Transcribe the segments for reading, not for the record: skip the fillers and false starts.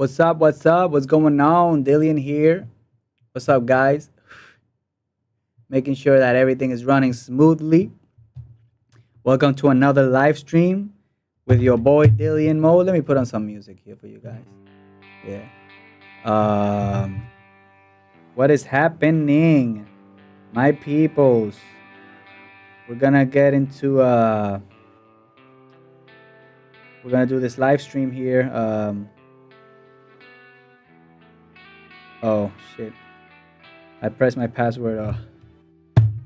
What's up? What's up? What's going on? Dillian here. What's up, guys? Making sure that everything is running smoothly. Welcome to another live stream with your boy Dillian Mo. Let me put on some music here for you guys. Yeah. Um, what is happening, my peoples? We're gonna get into we're gonna do this live stream here. Oh shit! I pressed my password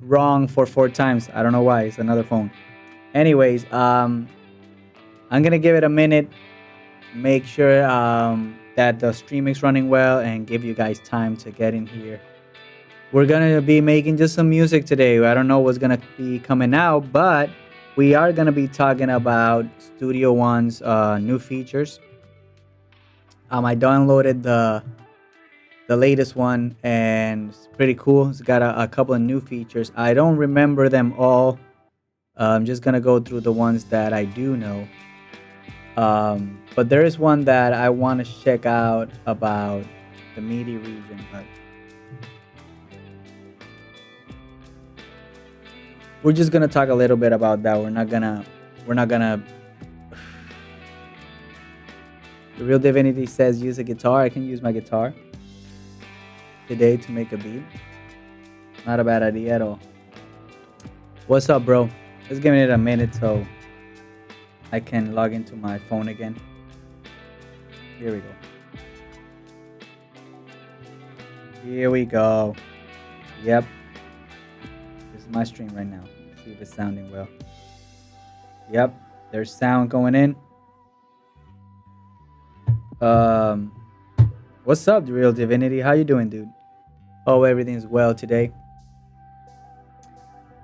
wrong for 4 times. I don't know why. It's another phone. Anyways, I'm gonna give it a minute, make sure that the stream is running well, and give you guys time to get in here. We're gonna be making just some music today. I don't know what's gonna be coming out, but we are gonna be talking about Studio One's new features. I downloaded the latest one, and it's pretty cool. It's got a couple of new features. I don't remember them all. I'm just gonna go through the ones that I do know. But there is one that I want to check out about the MIDI region. But we're just gonna talk a little bit about that. We're not gonna. The Real Divinity says use a guitar. I can use my guitar today to make a beat. Not a bad idea at all. What's up, bro? Let's give it a minute so I can log into my phone again. Here we go. Here we go. Yep. This is my stream right now. See if it's sounding well. Yep. There's sound going in. What's up, The Real Divinity? How you doing, dude? Oh, everything's well today.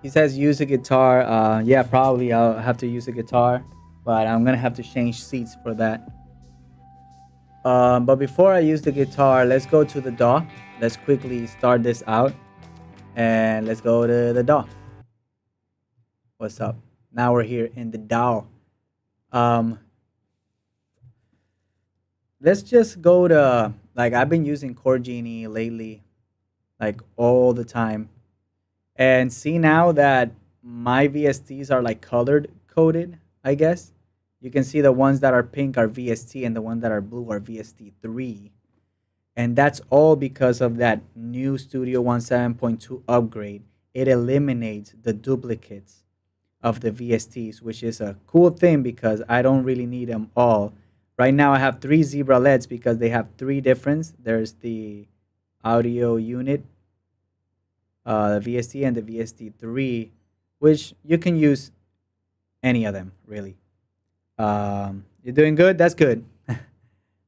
He says use a guitar. Yeah, probably I'll have to use a guitar, but I'm gonna have to change seats for that. But before I use the guitar, let's go to the DAW. Let's quickly start this out, and let's go to the DAW. What's up? Now we're here in the DAW. Let's just go to, like, I've been using Chord Genie lately, like all the time. And see now that my VSTs are like colored coded, I guess. You can see the ones that are pink are VST and the ones that are blue are VST3. And that's all because of that new Studio One 7.2 upgrade. It eliminates the duplicates of the VSTs, which is a cool thing because I don't really need them all. Right now I have 3 Zebra LEDs because they have 3 difference. There's the audio unit, the VST, and the VST3, which you can use any of them really. You're doing good. That's good.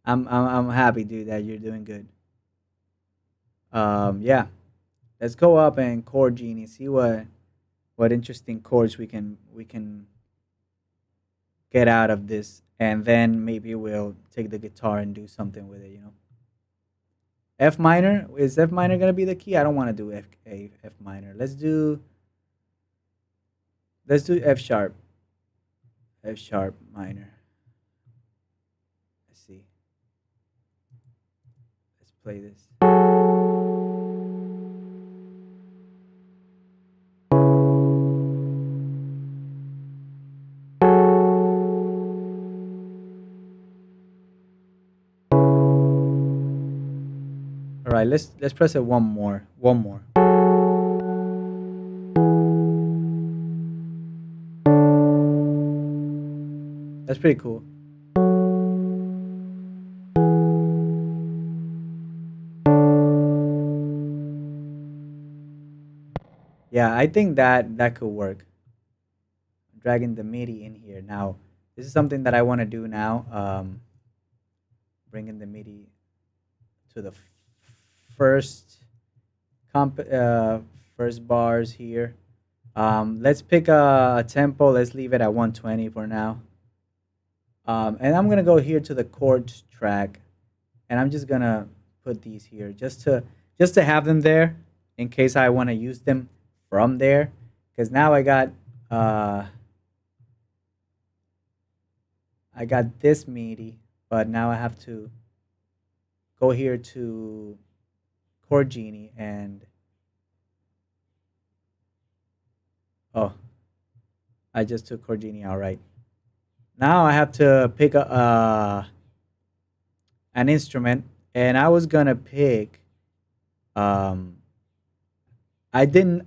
I'm happy, dude, that you're doing good. Yeah, let's go up and Chord Genie, see what interesting chords we can get out of this, and then maybe we'll take the guitar and do something with it. F minor, is F minor gonna be the key? I don't want to do F minor. Let's do F sharp. F sharp minor. Let's see. Let's play this. All right, let's press it one more. One more. That's pretty cool. Yeah, I think that could work. Dragging the MIDI in here. Now, this is something that I want to do now. Bringing the MIDI to the first first bars here. Let's pick a tempo. Let's leave it at 120 for now. And I'm gonna go here to the chords track, and I'm just gonna put these here just to have them there in case I want to use them from there. Because now I got this MIDI, but now I have to go here to Chord Genie and oh, I just took Chord Genie out, right? Now I have to pick an instrument, and I was gonna pick. Um, I didn't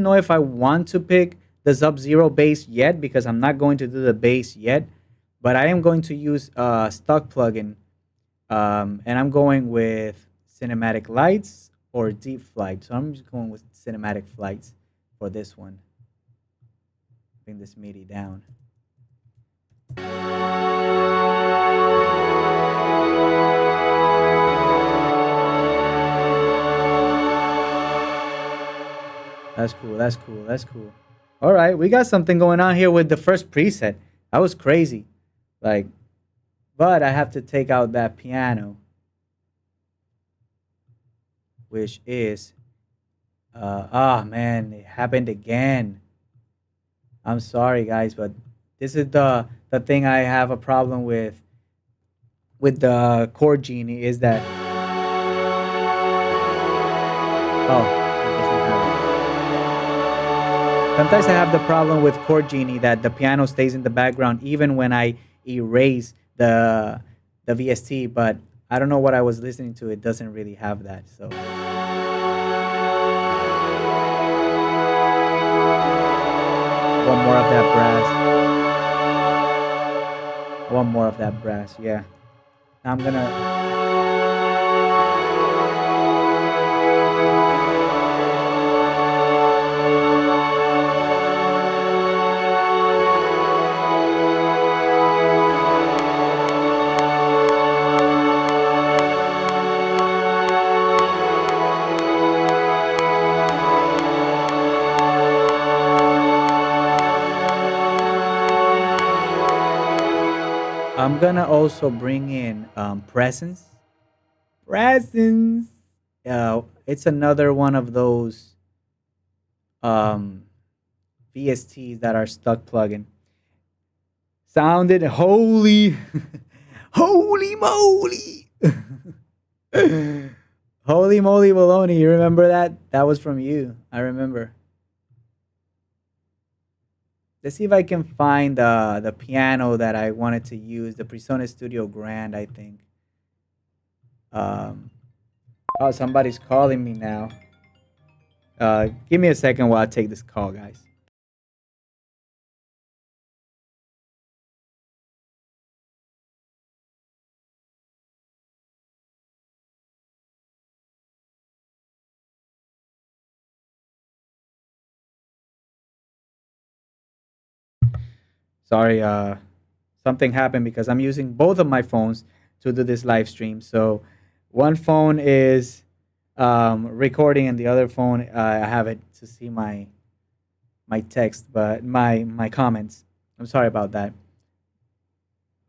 know if I want to pick the Sub-Zero bass yet because I'm not going to do the bass yet, but I am going to use a stock plugin, and I'm going with Cinematic Lights or Deep Flight. So I'm just going with Cinematic Flights for this one. Bring this MIDI down. That's cool. That's cool. That's cool. All right, we got something going on here with the first preset. That was crazy. Like, but I have to take out that piano, which is, man, it happened again. I'm sorry, guys, but this is the thing I have a problem with the Chord Genie is that it doesn't have it. Sometimes I have the problem with Chord Genie that the piano stays in the background even when I erase the VST, but I don't know what I was listening to. It doesn't really have that. So one more of that brass. One more of that brass. Yeah. Now I'm gonna. I'm gonna also bring in presence. Presence. It's another one of those um, VSTs that are stuck plugin. Sounded holy, holy moly, holy moly baloney. You remember that? That was from you. I remember. Let's see if I can find the piano that I wanted to use. The Presonus Studio Grand, I think. Um, oh, somebody's calling me now. Give me a second while I take this call, guys. Sorry, something happened because I'm using both of my phones to do this live stream. So one phone is recording, and the other phone I have it to see my text, but my comments. I'm sorry about that.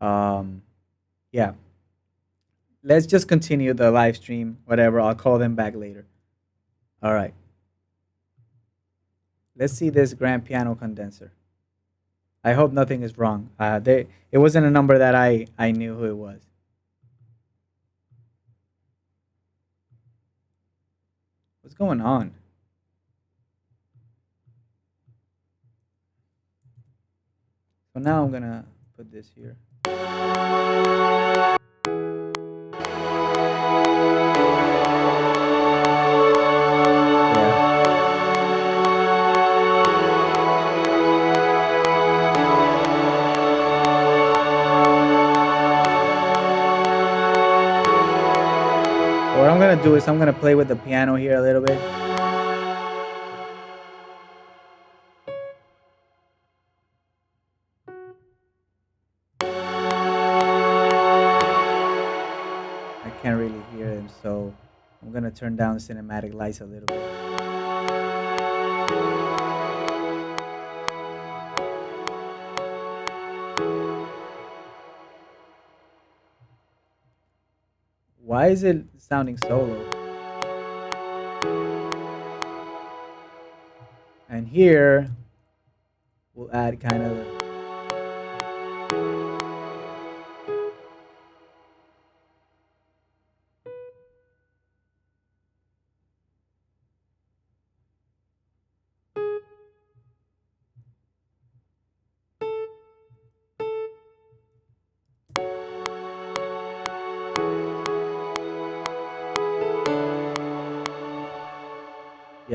Um, yeah, let's just continue the live stream. Whatever, I'll call them back later. All right. Let's see this grand piano condenser. I hope nothing is wrong. It wasn't a number that I knew who it was. What's going on? So now I'm gonna put this here. Yeah. So what I'm gonna do is I'm gonna play with the piano here a little bit. I can't really hear him, so I'm gonna turn down the cinematic lights a little bit. Why is it sounding so low? And here we'll add kind of.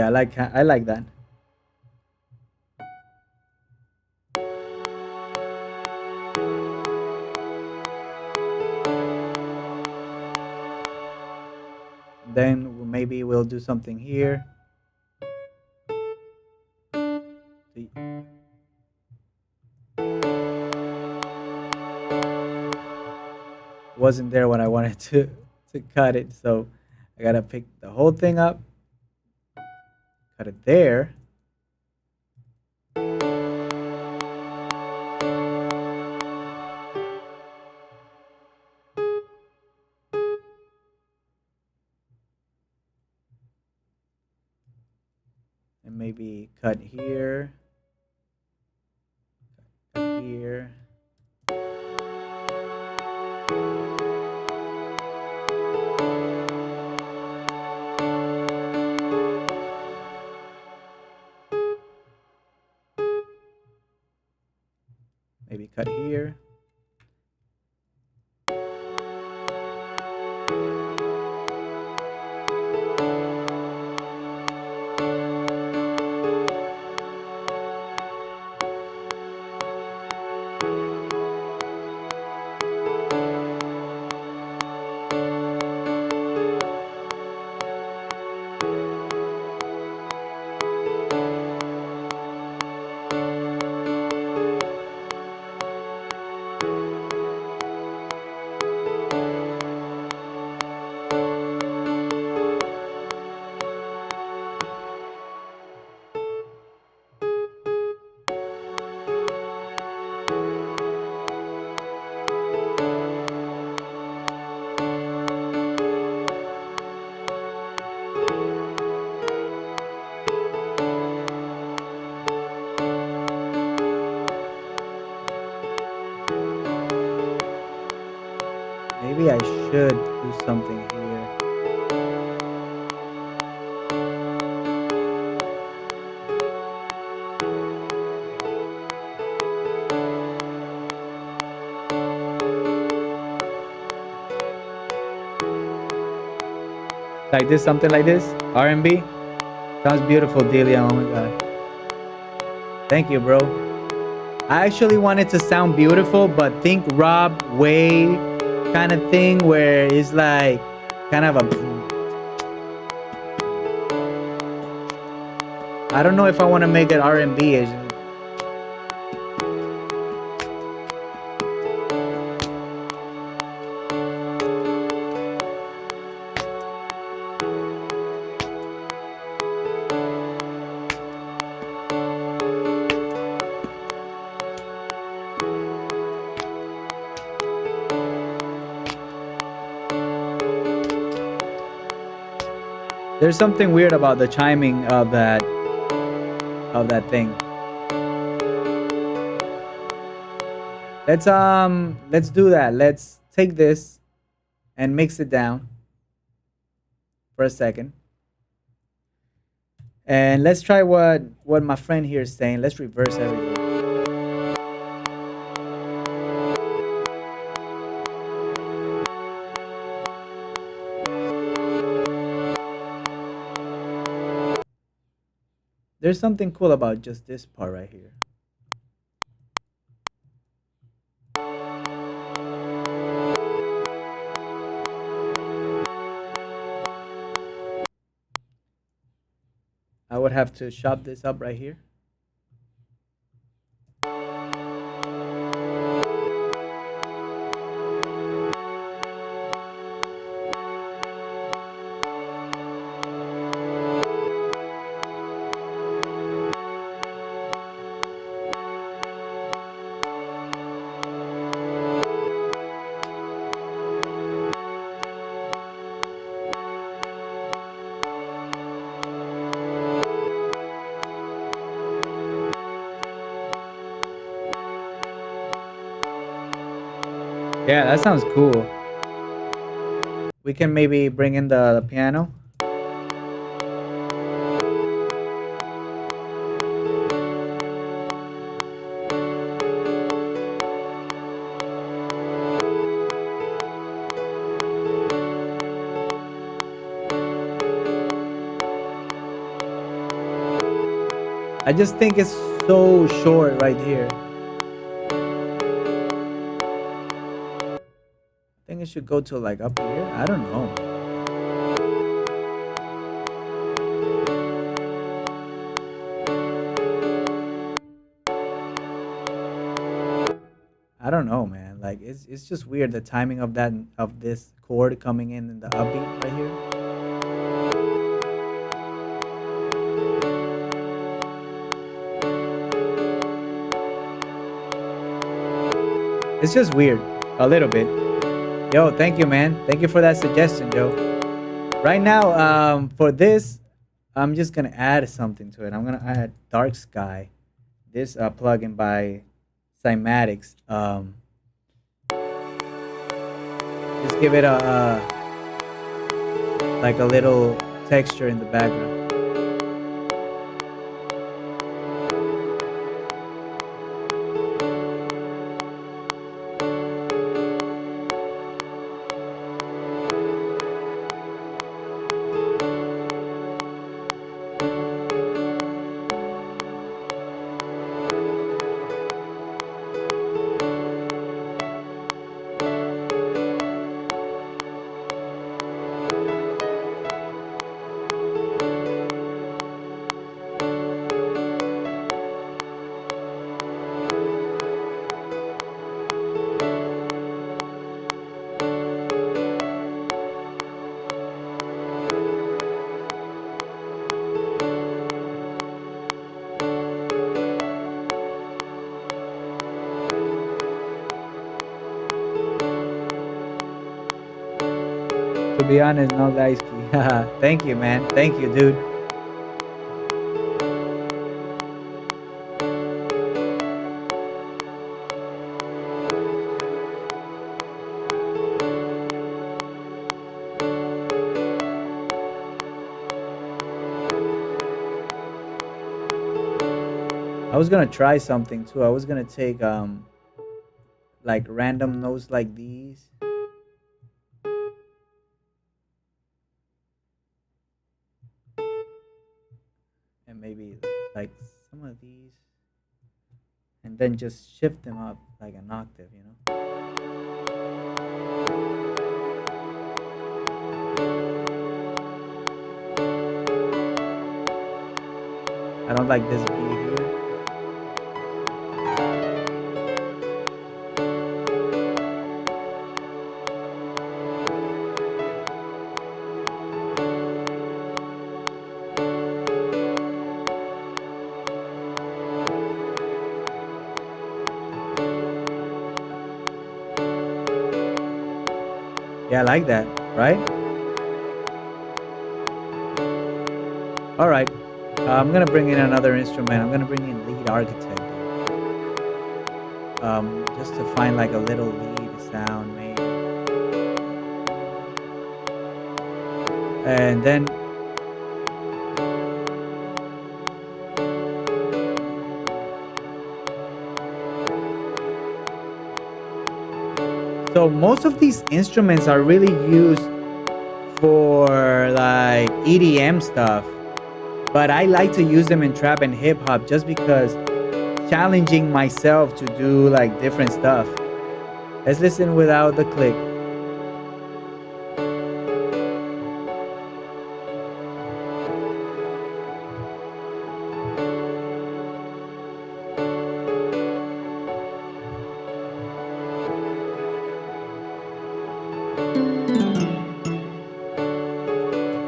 Yeah, I like that. Then maybe we'll do something here. Wasn't there when I wanted to cut it, so I gotta pick the whole thing up, cut it there. And maybe cut here, cut here. Maybe cut here. Maybe I should do something here. Like this, something like this. R&B. Sounds beautiful, Delia. Oh my god. Thank you, bro. I actually want it to sound beautiful, but think Rob Way kind of thing where it's like kind of a. I don't know if I want to make it R&B. There's something weird about the chiming of that thing. Let's do that. Let's take this and mix it down for a second. And let's try what my friend here is saying. Let's reverse everything. There's something cool about just this part right here. I would have to chop this up right here. Yeah, that sounds cool. We can maybe bring in the piano. I just think it's so short right here. I think it should go to like up here. I don't know. I don't know, man. Like it's just weird the timing of that of this chord coming in the upbeat right here. It's just weird, a little bit. Yo, thank you, man. Thank you for that suggestion, Joe. Right now, for this, I'm just gonna add something to it. I'm gonna add Dark Sky, this plugin by Cymatics. Just give it like a little texture in the background. To be honest, no Daisuke. Thank you, man. Thank you, dude. I was gonna try something too. I was gonna take like random notes like these and maybe like some of these and then just shift them up like an octave, you know? I don't like this beat here. Yeah, I like that, right? All right. I'm gonna bring in another instrument. I'm gonna bring in lead architect, just to find like a little lead sound, maybe. And then, so most of these instruments are really used for like EDM stuff, but I like to use them in trap and hip hop just because challenging myself to do like different stuff. Let's listen without the click.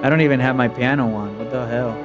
I don't even have my piano on. What the hell?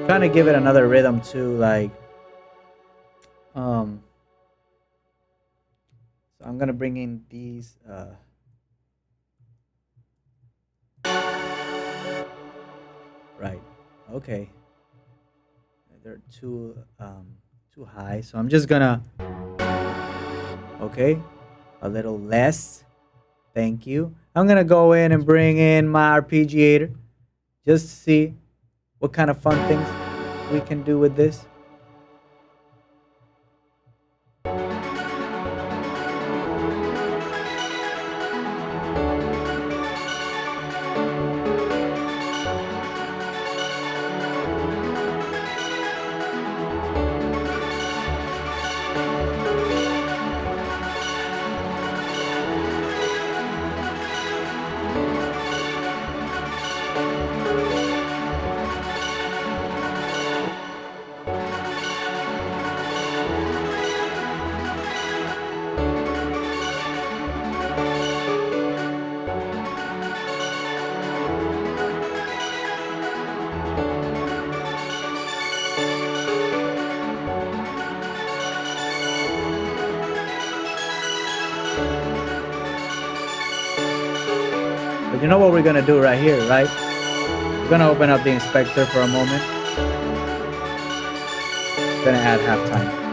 Trying to give it another rhythm too, like so I'm gonna bring in these right. Okay. They're too high. So I'm just gonna okay, a little less. Thank you. I'm gonna go in and bring in my arpeggiator just to see what kind of fun things we can do with this. But you know what we're gonna do right here, right? We're gonna open up the inspector for a moment. Gonna add halftime.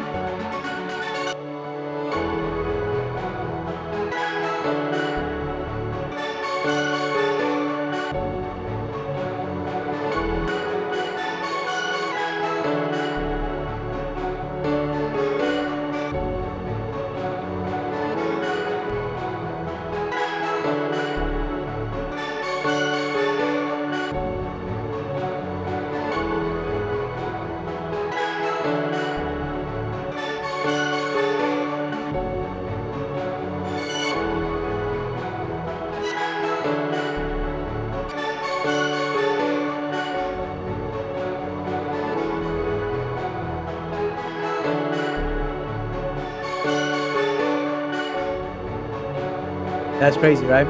That's crazy, right?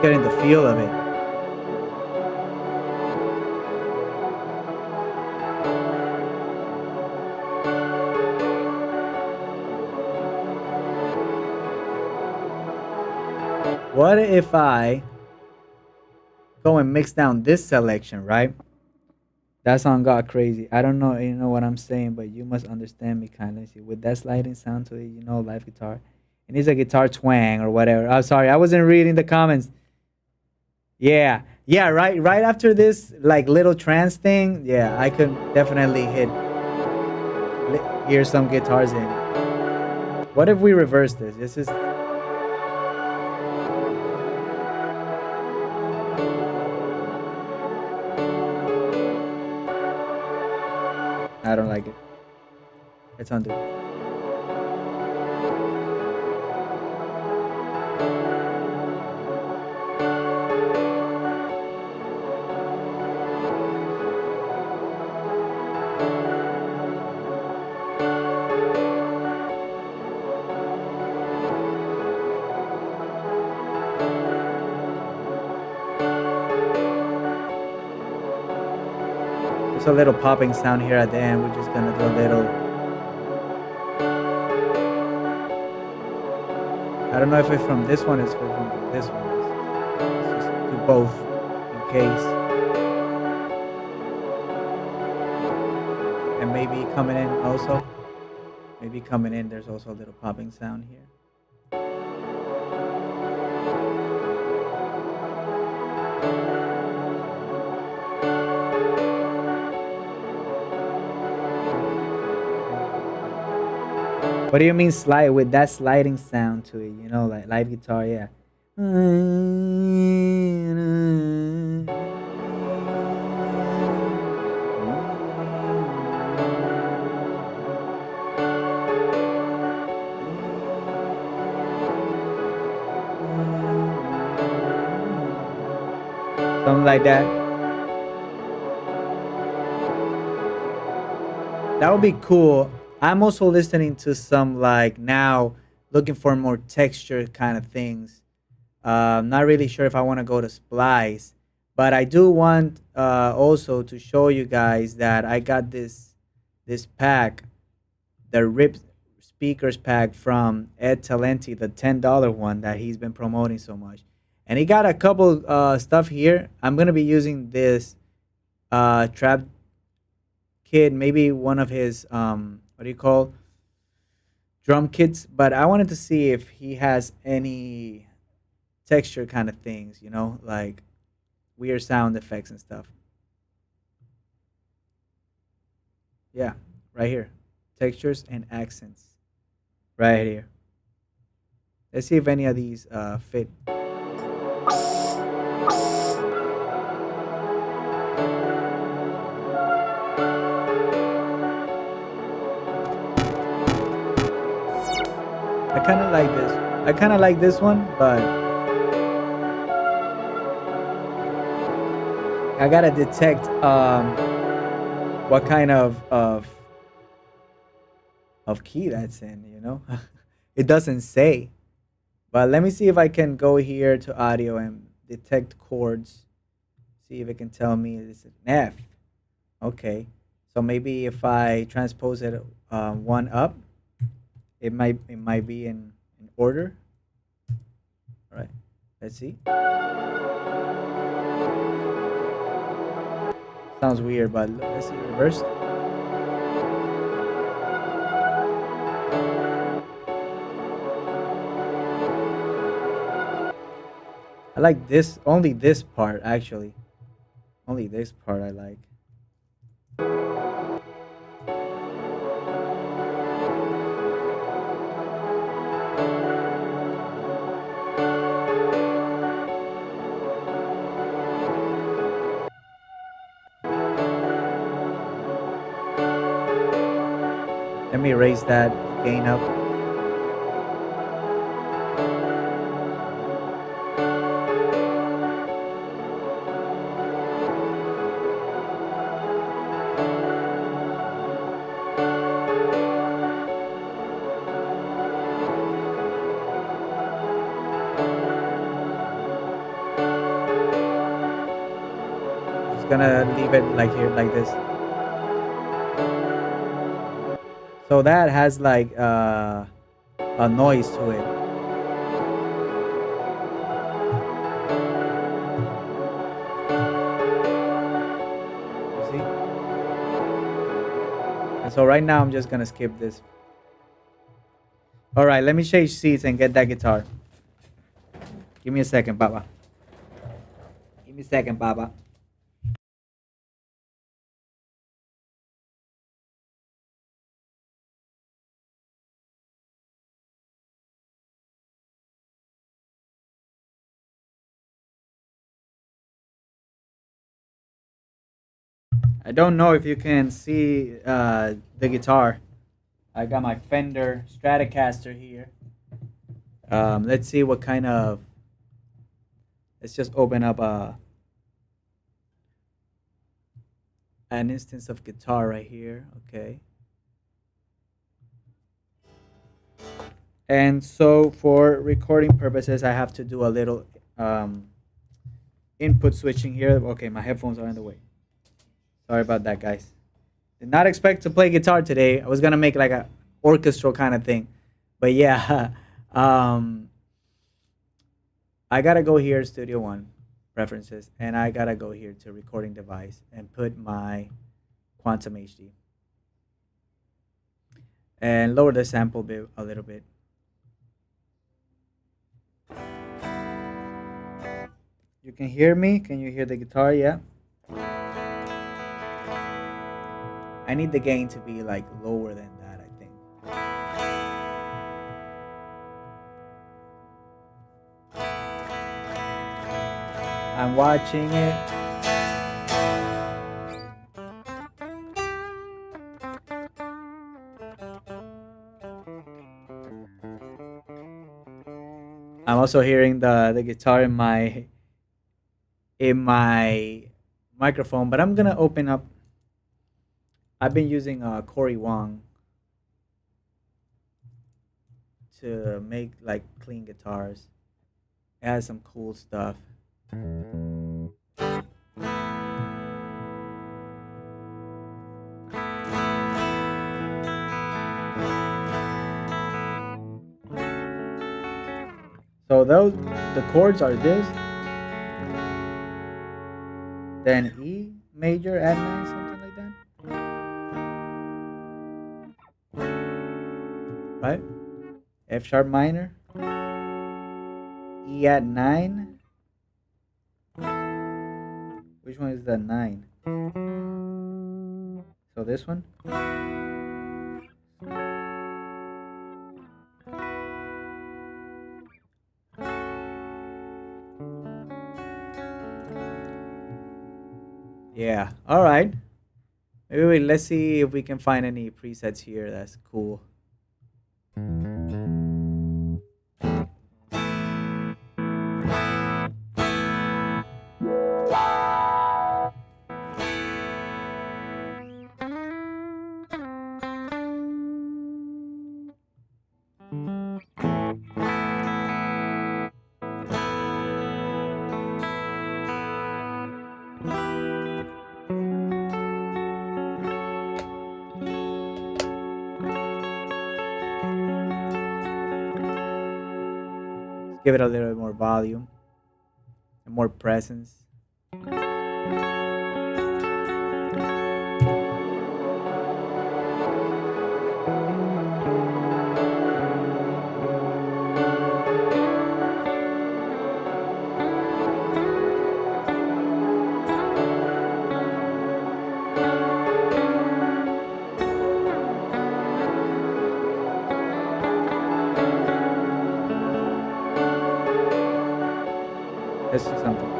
Getting the feel of it. What if I go and mix down this selection, right? That song got crazy. I don't know, you know what I'm saying, but you must understand me kind of. See, with that sliding sound to it, you know, live guitar. It needs a guitar twang or whatever. I'm sorry, I wasn't reading the comments. Yeah, yeah, right. Right after this, like little trance thing, yeah, I could definitely hear some guitars in. What if we reverse this? This is I don't like it. It's undo. There's a little popping sound here at the end. We're just gonna do a little. I don't know if it's from this one. It's from this one. Let's just do both in case. And maybe coming in also. Maybe coming in. There's also a little popping sound here. What do you mean slide with that sliding sound to it? You know, like live guitar, yeah. something like that. That would be cool. I'm also listening to some like now looking for more texture kind of things. Not really sure if I want to go to Splice, but I do want also to show you guys that I got this pack, the RIP speakers pack from Ed Talenti, the $10 one that he's been promoting so much. And he got a couple stuff here. I'm gonna be using this trap kit, maybe one of his what do you call drum kits. But I wanted to see if he has any texture kind of things, you know, like weird sound effects and stuff. Yeah, right here, textures and accents, right here. Let's see if any of these fit. I kind of like this. I kind of like this one, but I gotta detect what kind of key that's in. You know, it doesn't say. But let me see if I can go here to audio and detect chords. See if it can tell me it's an F. Okay, so maybe if I transpose it one up, it might be in order. All right, let's see. Sounds weird, but let's see reversed. I like this, only this part actually. Only this part I like. Let me raise that gain up. Just gonna leave it like here, like this. So that has like a noise to it. You see? And so right now I'm just gonna skip this. All right, let me change seats and get that guitar. Give me a second, Papa. Give me a second, Papa. I don't know if you can see the guitar. I got my Fender Stratocaster here. Let's see what kind of. Let's just open up an instance of guitar right here. Okay. And so for recording purposes, I have to do a little input switching here. Okay, my headphones are in the way. Sorry about that, guys. Did not expect to play guitar today. I was gonna make like a orchestral kind of thing, but yeah, I gotta go here, Studio One, preferences, and I gotta go here to recording device and put my Quantum HD and lower the sample bit a little bit. You can hear me? Can you hear the guitar? Yeah. I need the gain to be like lower than that, I think. I'm watching it. I'm also hearing the guitar in my microphone, but I'm gonna open up. I've been using Corey Wong to make like clean guitars. It has some cool stuff. So those the chords are this, then E major add 9, something like that, right? F sharp minor, E at 9. Which one is the 9? So this one. Yeah. All right. Maybe let's see if we can find any presets here. That's cool. Give it a little bit more volume and more presence. Let's do something.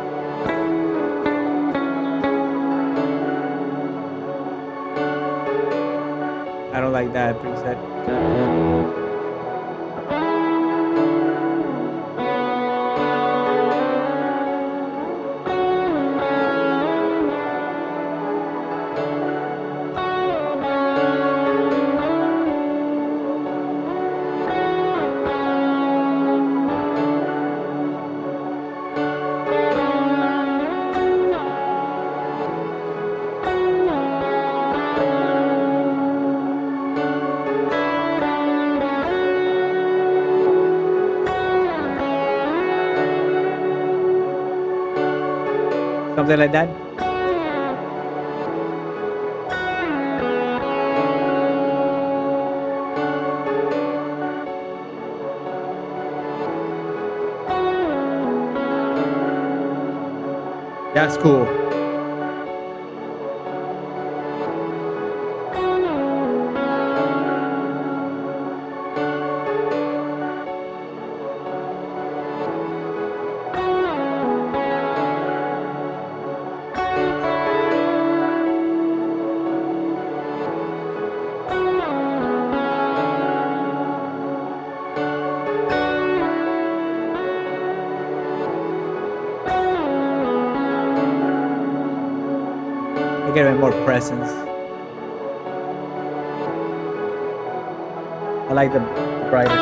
I don't like that preset. Something like that. That's cool. Get a bit more presence. I like the brighter.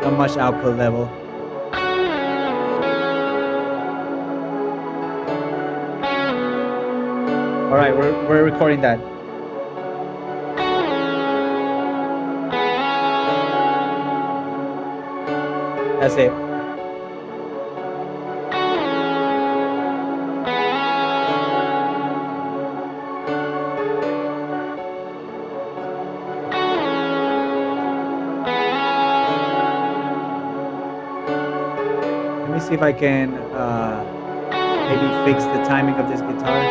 Not much output level. All right, we're recording that. That's it. Let me see if I can maybe fix the timing of this guitar.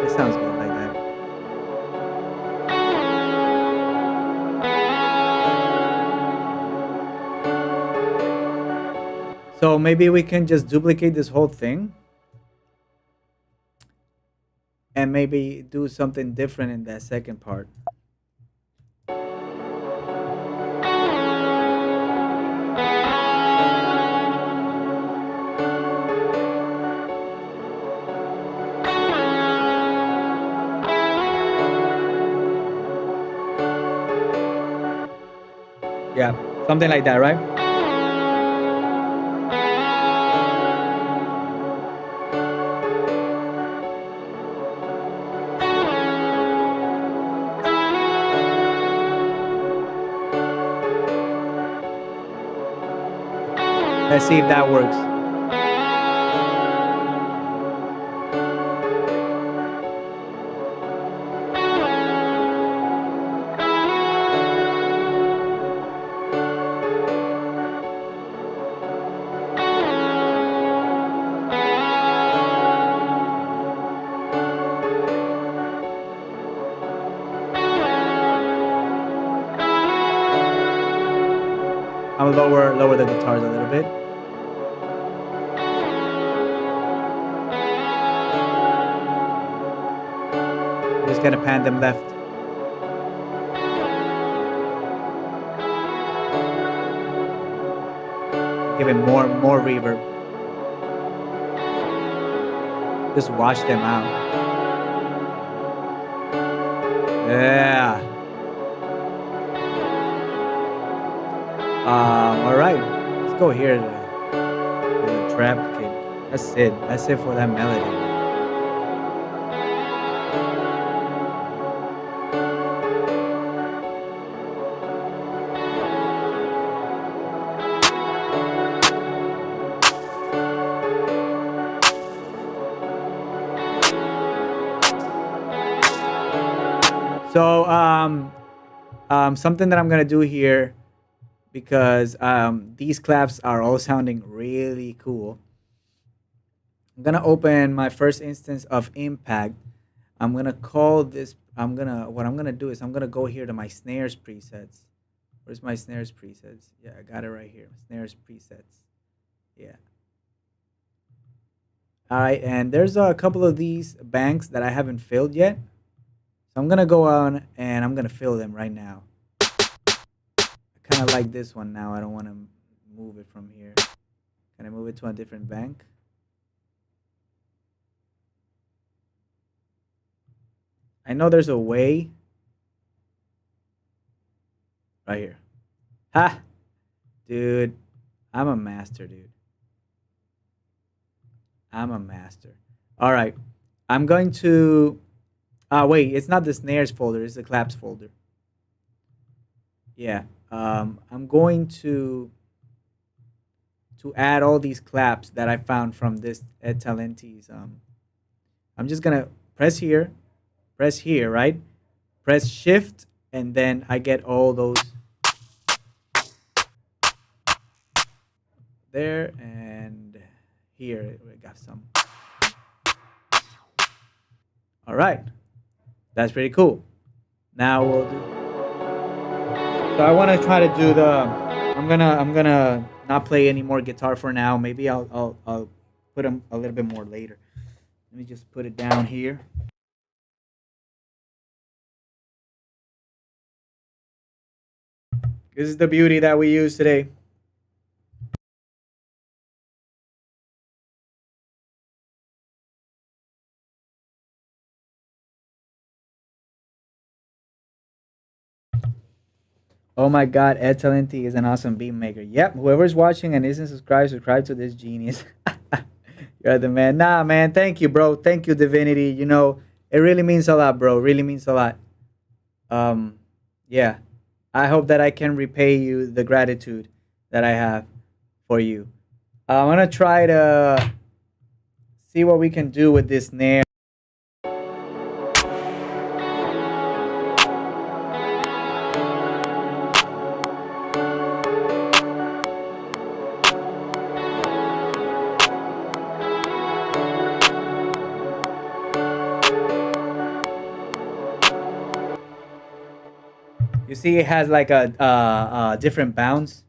It sounds good like that. So maybe we can just duplicate this whole thing. and maybe do something different in that second part. Yeah, something like that, right? Let's see if that works. I'll lower the guitars a little bit. Just gonna pan them left. Give it more reverb. Just wash them out. Yeah. All right. Let's go here to the trap kit. That's it. That's it for that melody. So something that I'm gonna do here, because these claps are all sounding really cool. I'm gonna open my first instance of Impact. I'm gonna call this. What I'm gonna do is I'm gonna go here to my snares presets. Where's my snares presets? Yeah, I got it right here. Snares presets. Yeah. All right, and there's a couple of these banks that I haven't filled yet. So I'm gonna go on and I'm gonna fill them right now. I kind of like this one now. I don't want to move it from here. Can I move it to a different bank? I know there's a way. Right here. Ha! Dude, I'm a master, dude. I'm a master. All right. I'm going to. Wait, it's not the snares folder, it's the claps folder. Yeah. I'm going to add all these claps that I found from this Ed Talenti's. I'm just gonna press here, right? Press shift, and then I get all those there, and here we got some. All right, that's pretty cool. Now we'll do. So I want to try to do the. I'm gonna not play any more guitar for now. Maybe I'll put them a little bit more later. Let me just put it down here. This is the beauty that we use today. Oh my God, Ed Talenti is an awesome beat maker. Yep, whoever's watching and isn't subscribed, subscribe to this genius. You're the man. Nah, man, thank you, bro. Thank you, Divinity. You know, it really means a lot, bro. Really means a lot. Um, yeah. I hope that I can repay you the gratitude that I have for you. I'm gonna try to see what we can do with this snare. You see, it has like a different bounce.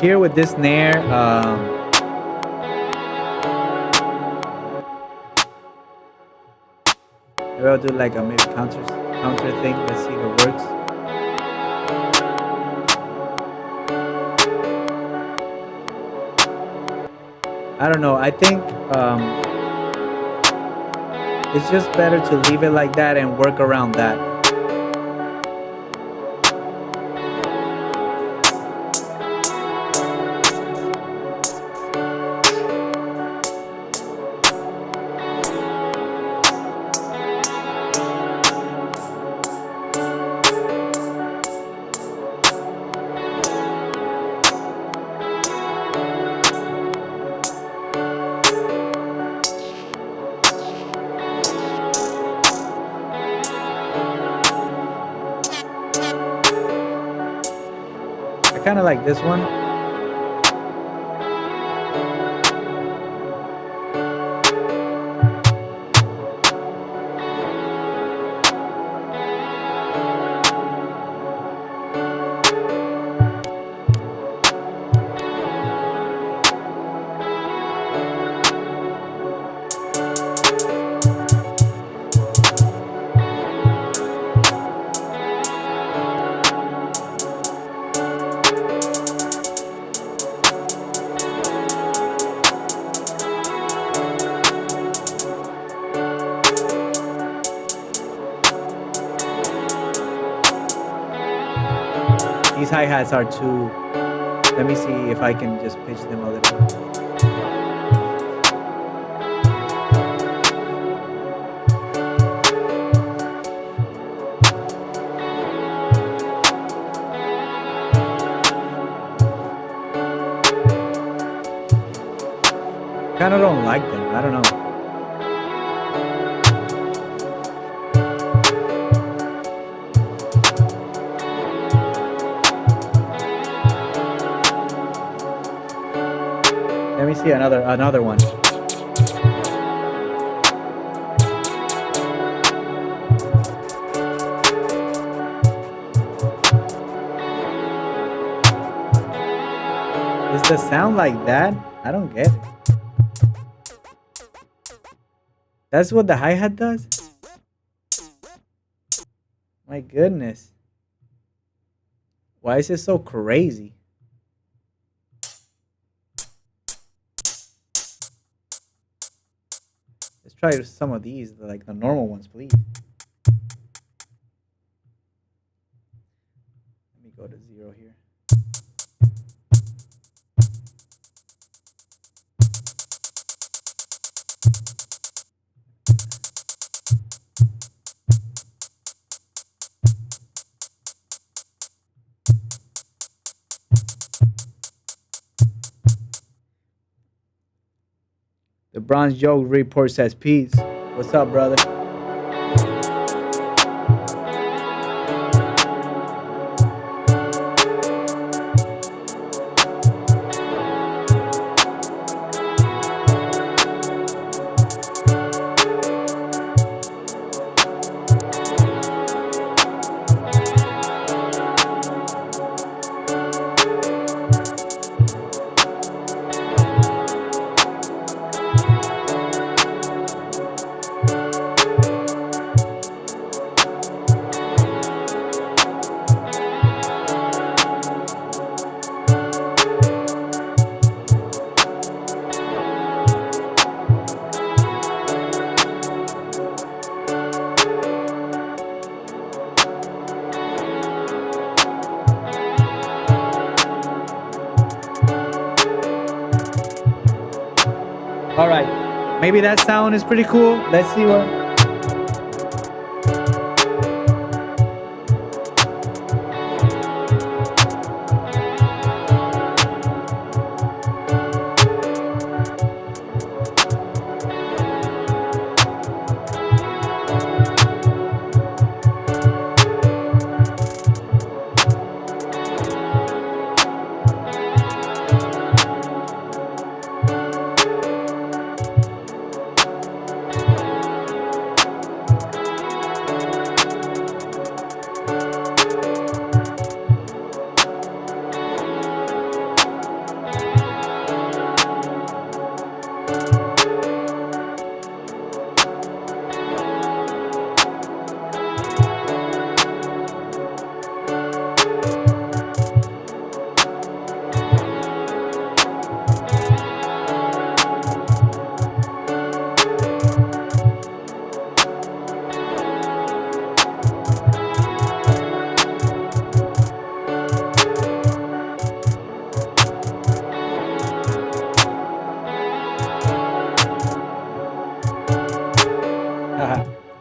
here with this snare, maybe I'll do like a maybe counter thing. Let's see if it works. I don't know. I think it's just better to leave it like that and work around that. I kind of like this one. These hi-hats are too... Let me see if I can just pitch them a little bit. Kind of don't like them. I don't know. Let me see another one. Is the sound like that? I don't get it. That's what the hi-hat does? My goodness. Why is it so crazy? Let's try some of these, like the normal ones, please. Let me go to 0 here. The Bronze Joe report says peace. What's up, brother? All right, maybe that sound is pretty cool. Let's see what.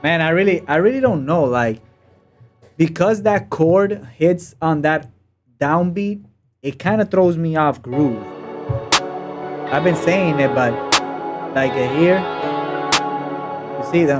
Man, I really don't know. Like, because that chord hits on that downbeat, it kind of throws me off groove. I've been saying it, but like here, you see the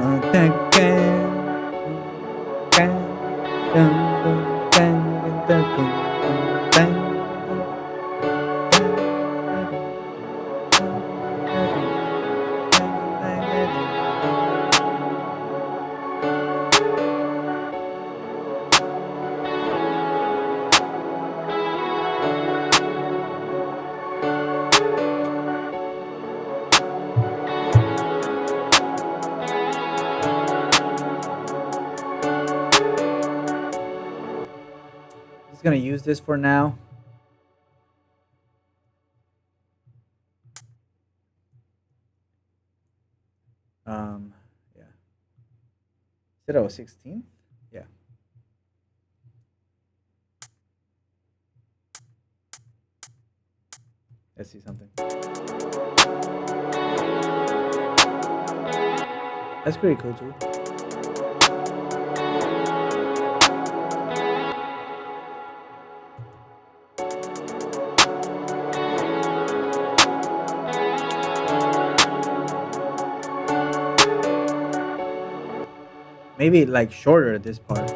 just gonna use this for now. Yeah. Said I was 16? Yeah. Let's see something. That's pretty cool too. Maybe like shorter this part.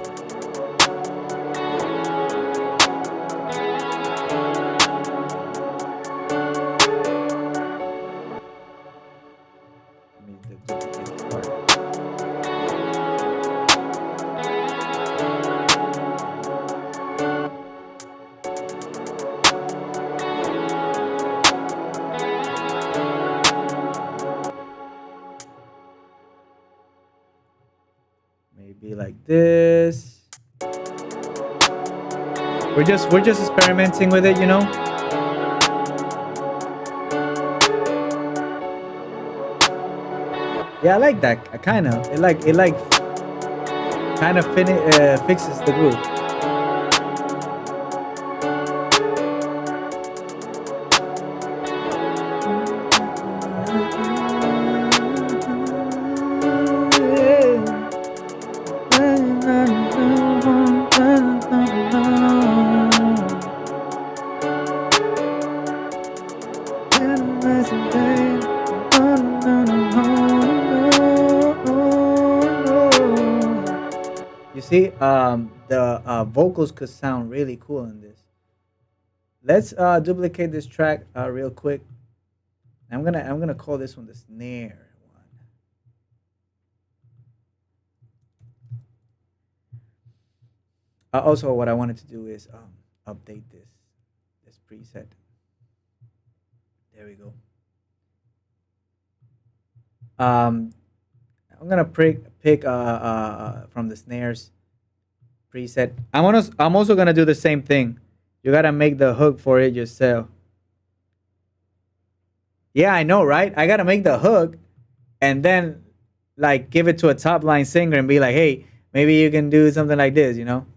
Let me duplicate this part. Maybe like this. We're just experimenting with it, you know. Yeah, I like that. I kind of it like kind of fixes the groove. You see, the vocals could sound really cool in this. Let's duplicate this track real quick. I'm gonna call this one the snare one. Also, what I wanted to do is update this preset. There we go. I'm gonna pick from the snares preset. I'm also gonna do the same thing. You gotta make the hook for it yourself. Yeah, I know, right? I gotta make the hook, and then like give it to a top line singer and be like, hey, maybe you can do something like this, you know?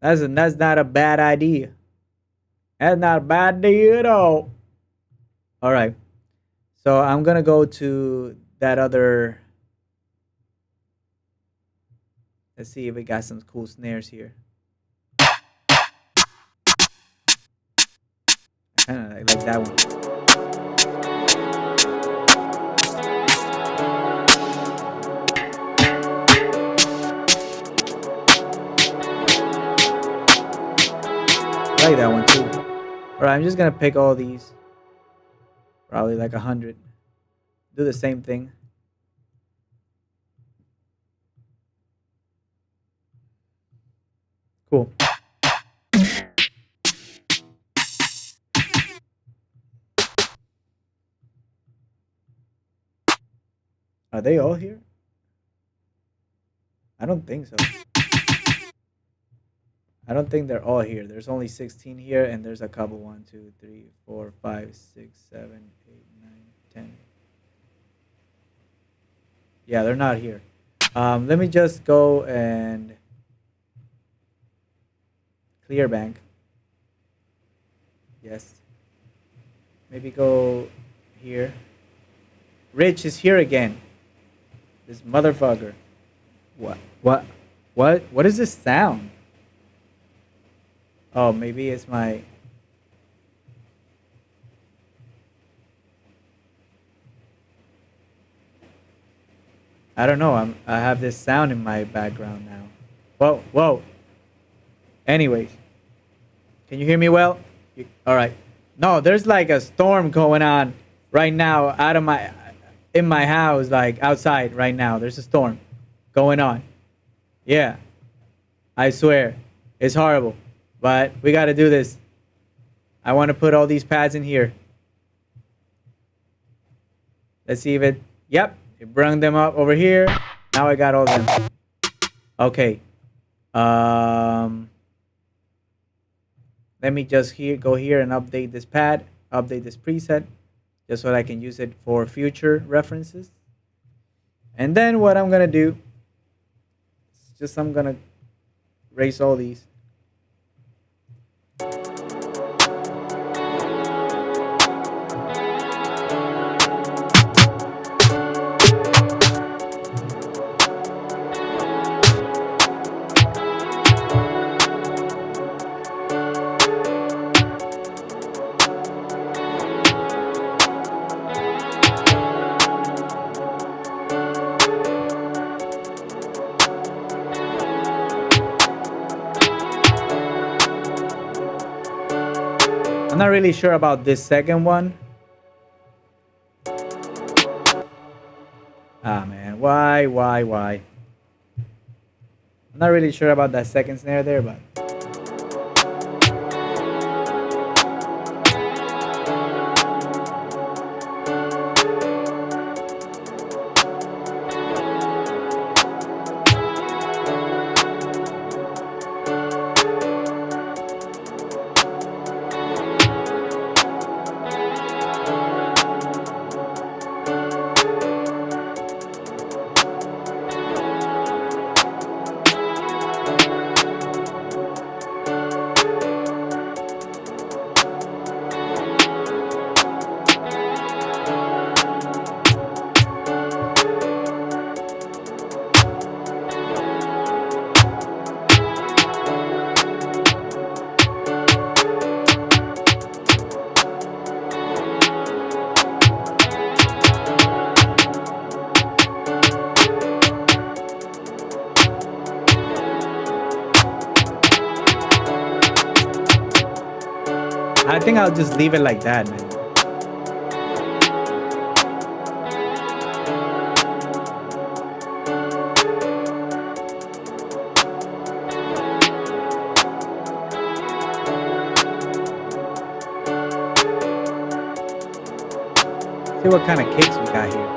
That's not a bad idea. That's not a bad idea at all. All right. So I'm gonna go to that other. Let's see if we got some cool snares here. I kind of like that one. I like that one too. All right, I'm just gonna pick all these. Probably like 100. Do the same thing. Cool. Are they all here? I don't think so. I don't think they're all here. There's only 16 here, and there's a couple. 1, 2, 3, 4, 5, 6, 7, 8, 9, 10. Yeah, they're not here. Let me just go and clear bank. Yes. Maybe go here. Rich is here again. This motherfucker. What is this sound? Oh, maybe it's my... I don't know. I have this sound in my background now. Whoa. Anyways, can you hear me well? All right. No, there's like a storm going on right now in my house, like outside right now. There's a storm going on. Yeah, I swear, it's horrible, but we got to do this. I want to put all these pads in here. Let's see if it... Yep, it brought them up over here. Now I got all them. Okay. Let me just go here and update this pad, update this preset, just so that I can use it for future references. And then what I'm gonna do is just I'm gonna erase all these. I'm not really sure about this second one. Ah, man, why? I'm not really sure about that second snare there, but... I think I'll just leave it like that, man. See what kind of kicks we got here.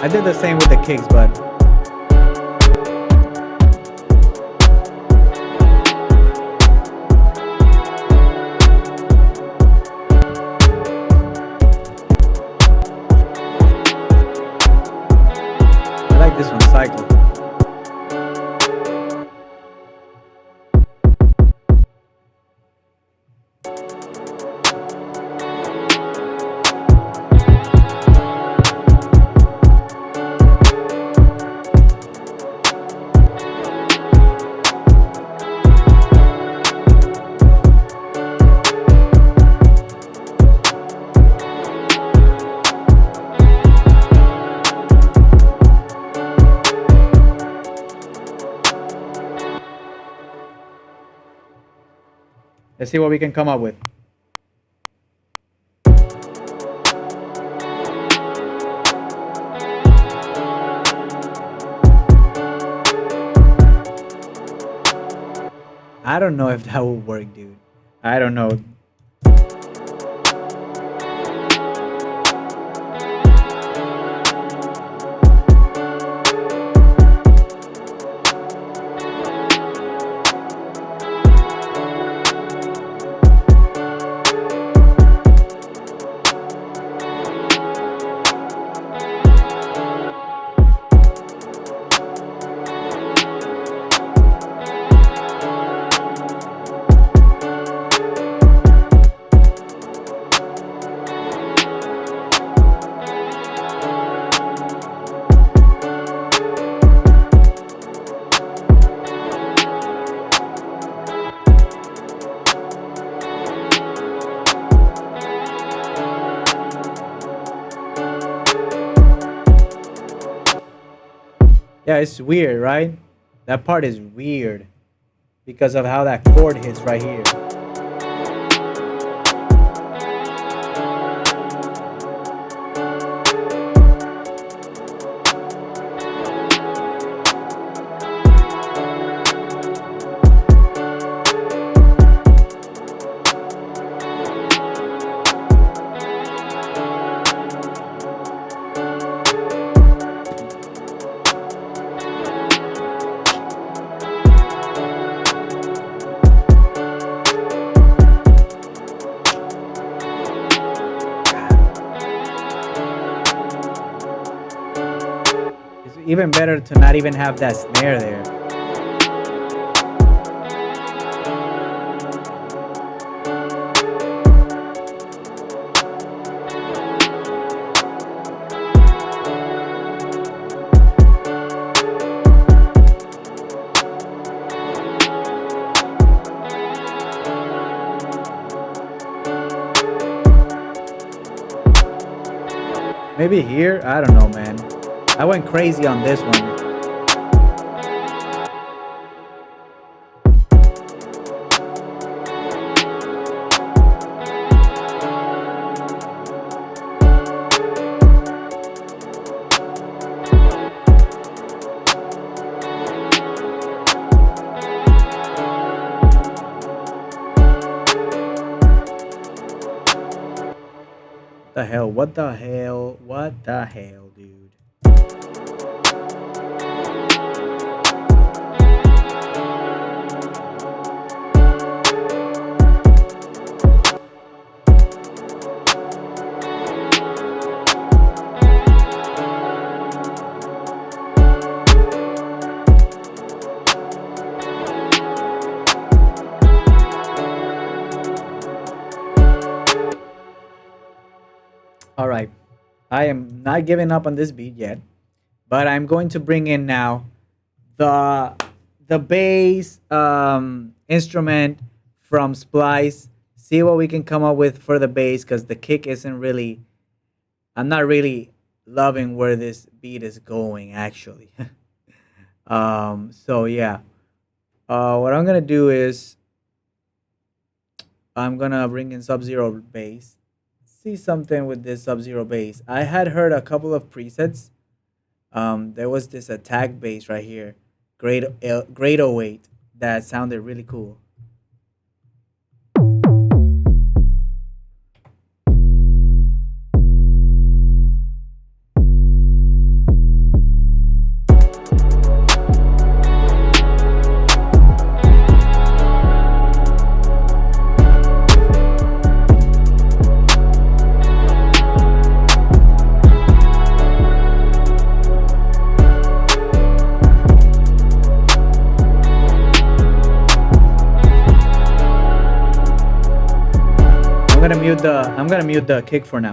I did the same with the kicks, but... this one cycle. Let's see what we can come up with. I don't know if that will work, dude. I don't know. Yeah, it's weird, right? That part is weird because of how that chord hits right here. It's even better to not even have that snare there. Maybe here? I don't know, man. I went crazy on this one. The hell? What the hell? What the hell, dude? All right. I am not giving up on this beat yet, but I'm going to bring in now the bass instrument from Splice. See what we can come up with for the bass, because the kick isn't really. I'm not really loving where this beat is going actually. So yeah. What I'm gonna do is I'm gonna bring in Sub-Zero bass. See something with this Sub-Zero bass. I had heard a couple of presets. There was this attack bass right here, grade 08, that sounded really cool. I'm gonna mute the kick for now.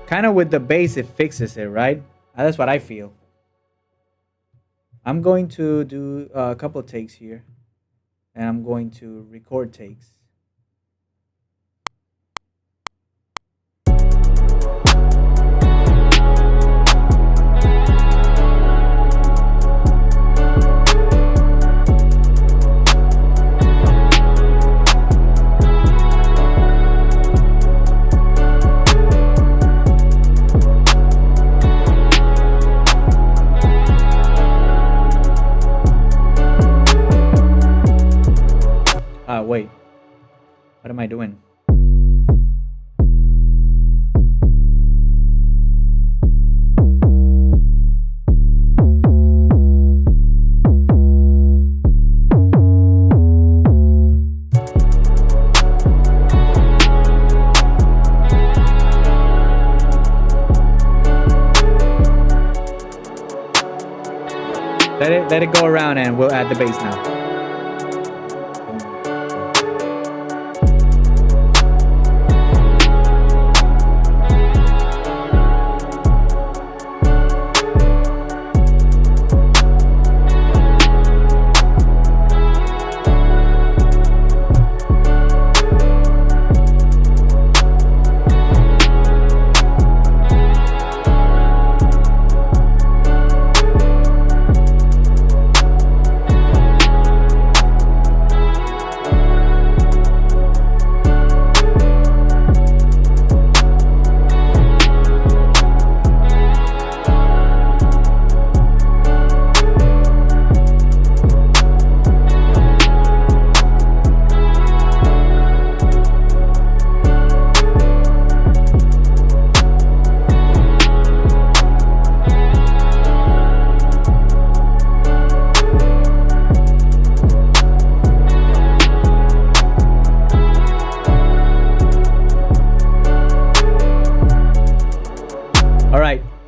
Kind of with the bass, it fixes it, right? That's what I feel. I'm going to do a couple of takes here, and I'm going to record takes. Wait, what am I doing? Let it go around and we'll add the bass now.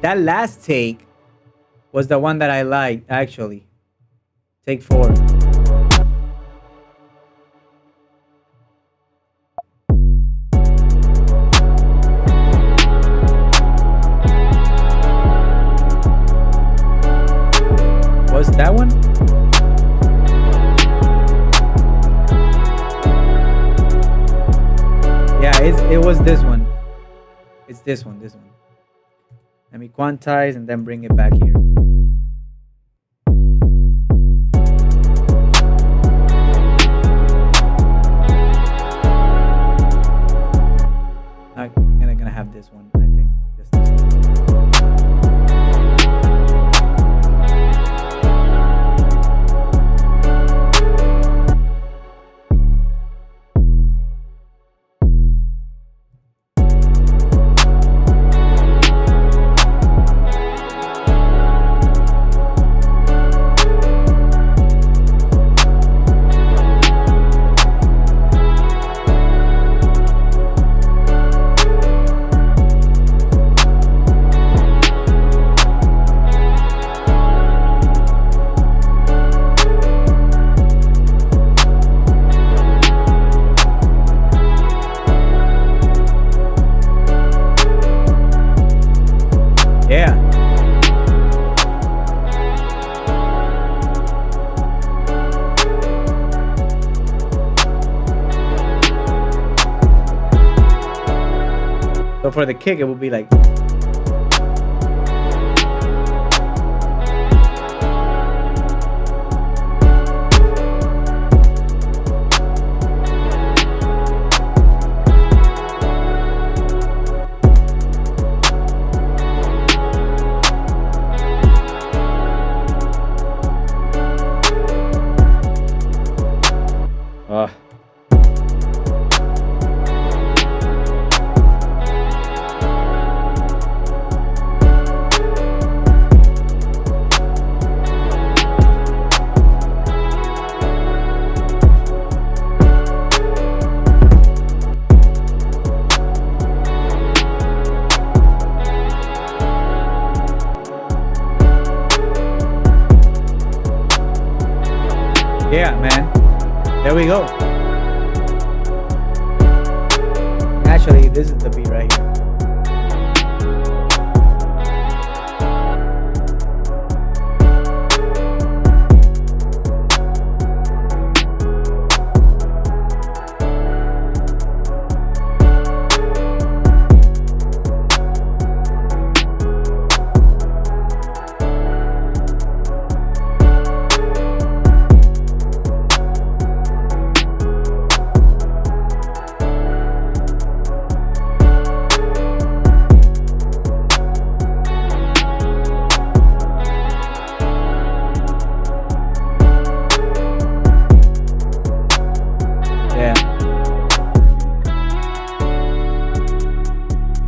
That last take was the one that I liked, actually. Take 4. Was that one? Yeah, it was this one. It's this one. Let me quantize and then bring it back here. I'm gonna have this one, I think. Just this one. So for the kick, it will be like. Yeah, man. There we go. Actually, this is the beat right here.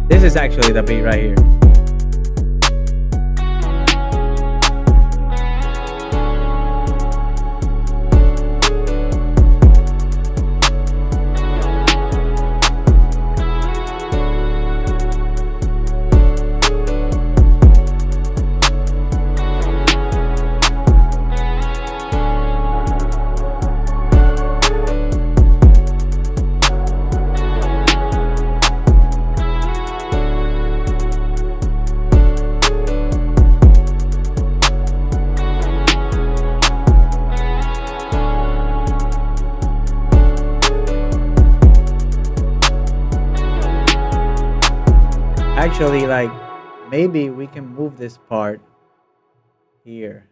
This is actually the beat right here. actually like, maybe we can move this part here.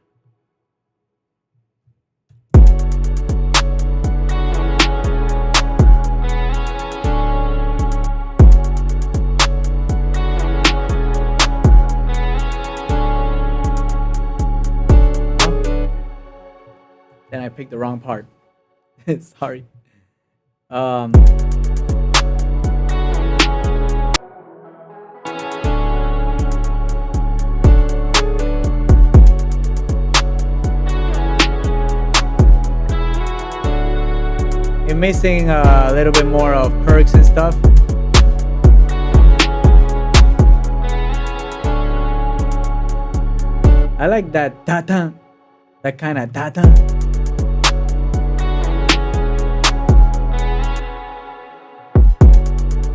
Then I picked the wrong part. Sorry. I'm missing a little bit more of perks and stuff. I like that ta-ta, that kind of ta-ta.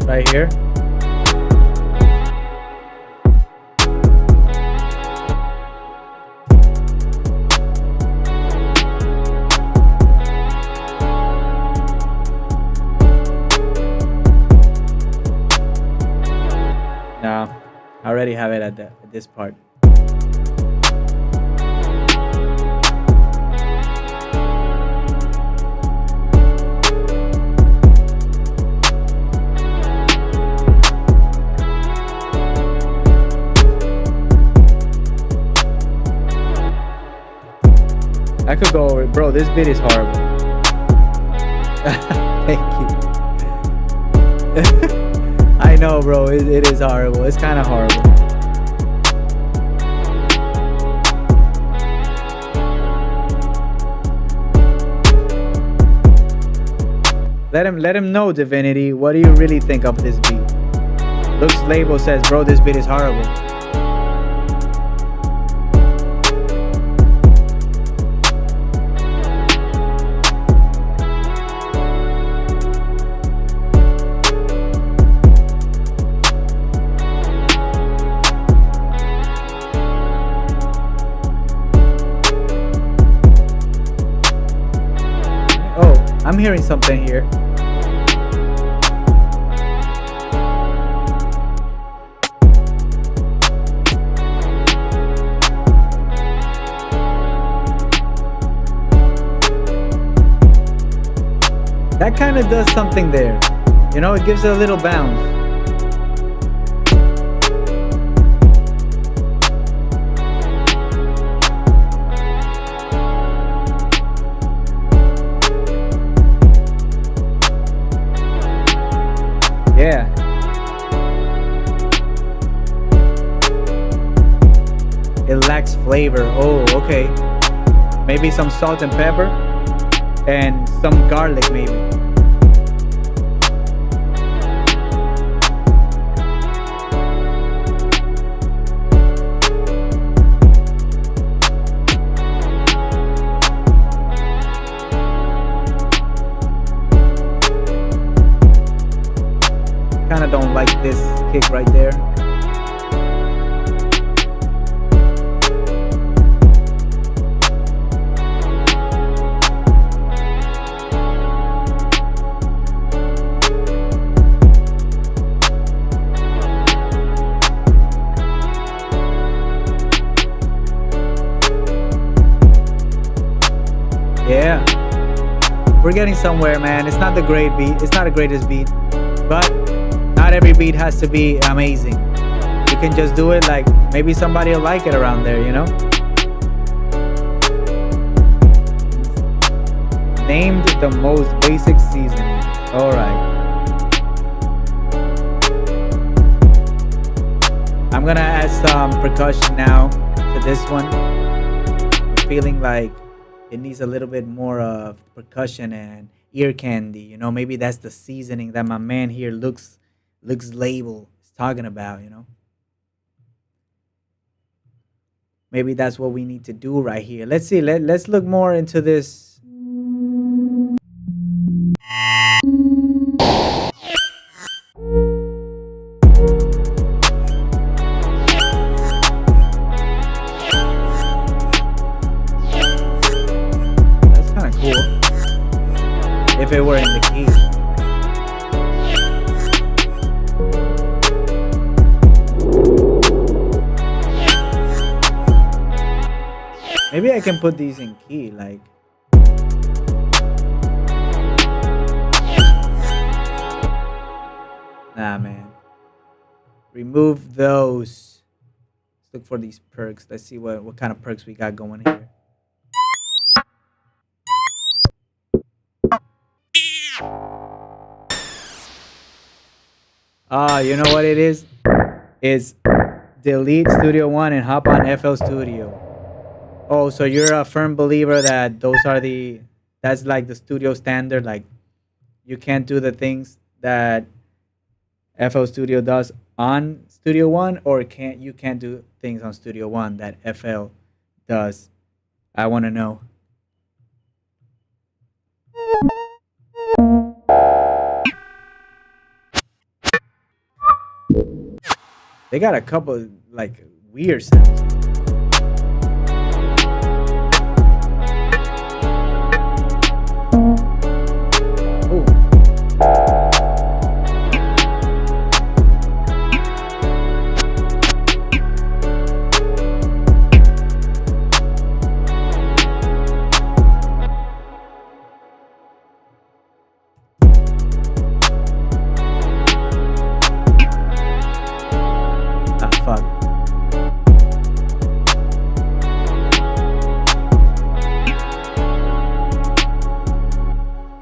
Right here. No, I already have it at this part. I could go over it. Bro, this beat is horrible. Thank you. I know, bro. It is horrible. It's kind of horrible. Let him know, Divinity. What do you really think of this beat? Looks Label says, bro, this beat is horrible. I'm hearing something here. That kind of does something there. You know, it gives it a little bounce. Yeah. It lacks flavor. Oh, okay. Maybe some salt and pepper and some garlic maybe. Kinda don't like this kick right there. Yeah, we're getting somewhere, man. It's not the great beat. It's not the greatest beat, but not every beat has to be amazing. You can just do it like maybe somebody will like it around there, you know? Named the most basic seasoning. Alright. I'm gonna add some percussion now to this one. I'm feeling like it needs a little bit more of percussion and ear candy. You know, maybe that's the seasoning that my man here looks Label is talking about, you know. Maybe that's what we need to do right here. Let's see. Let's look more into this. That's kind of cool. If it were in the key. Maybe I can put these in key, like. Nah, man. Remove those. Let's look for these perks. Let's see what kind of perks we got going here. You know what it is? It's delete Studio One and hop on FL Studio. Oh, so you're a firm believer that that's like the studio standard, like you can't do the things that FL Studio does on Studio One, or you can't do things on Studio One that FL does? I want to know. They got a couple like weird sounds.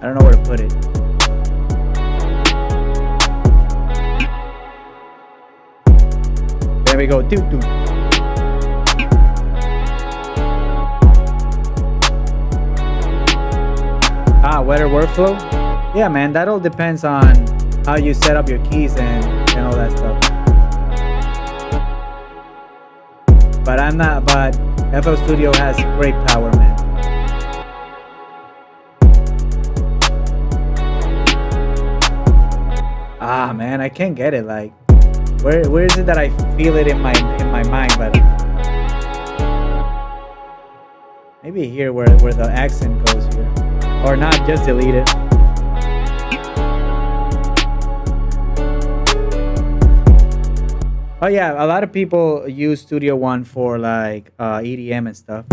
I don't know where to put it. There we go. Doo doo. Weather workflow? Yeah, man, that all depends on how you set up your keys and all that stuff. But FL Studio has great power, man. Man, I can't get it. Like, where is it that I feel it in my mind? But maybe here where the accent goes here, or not. Just delete it. Oh yeah, a lot of people use Studio One for like EDM and stuff,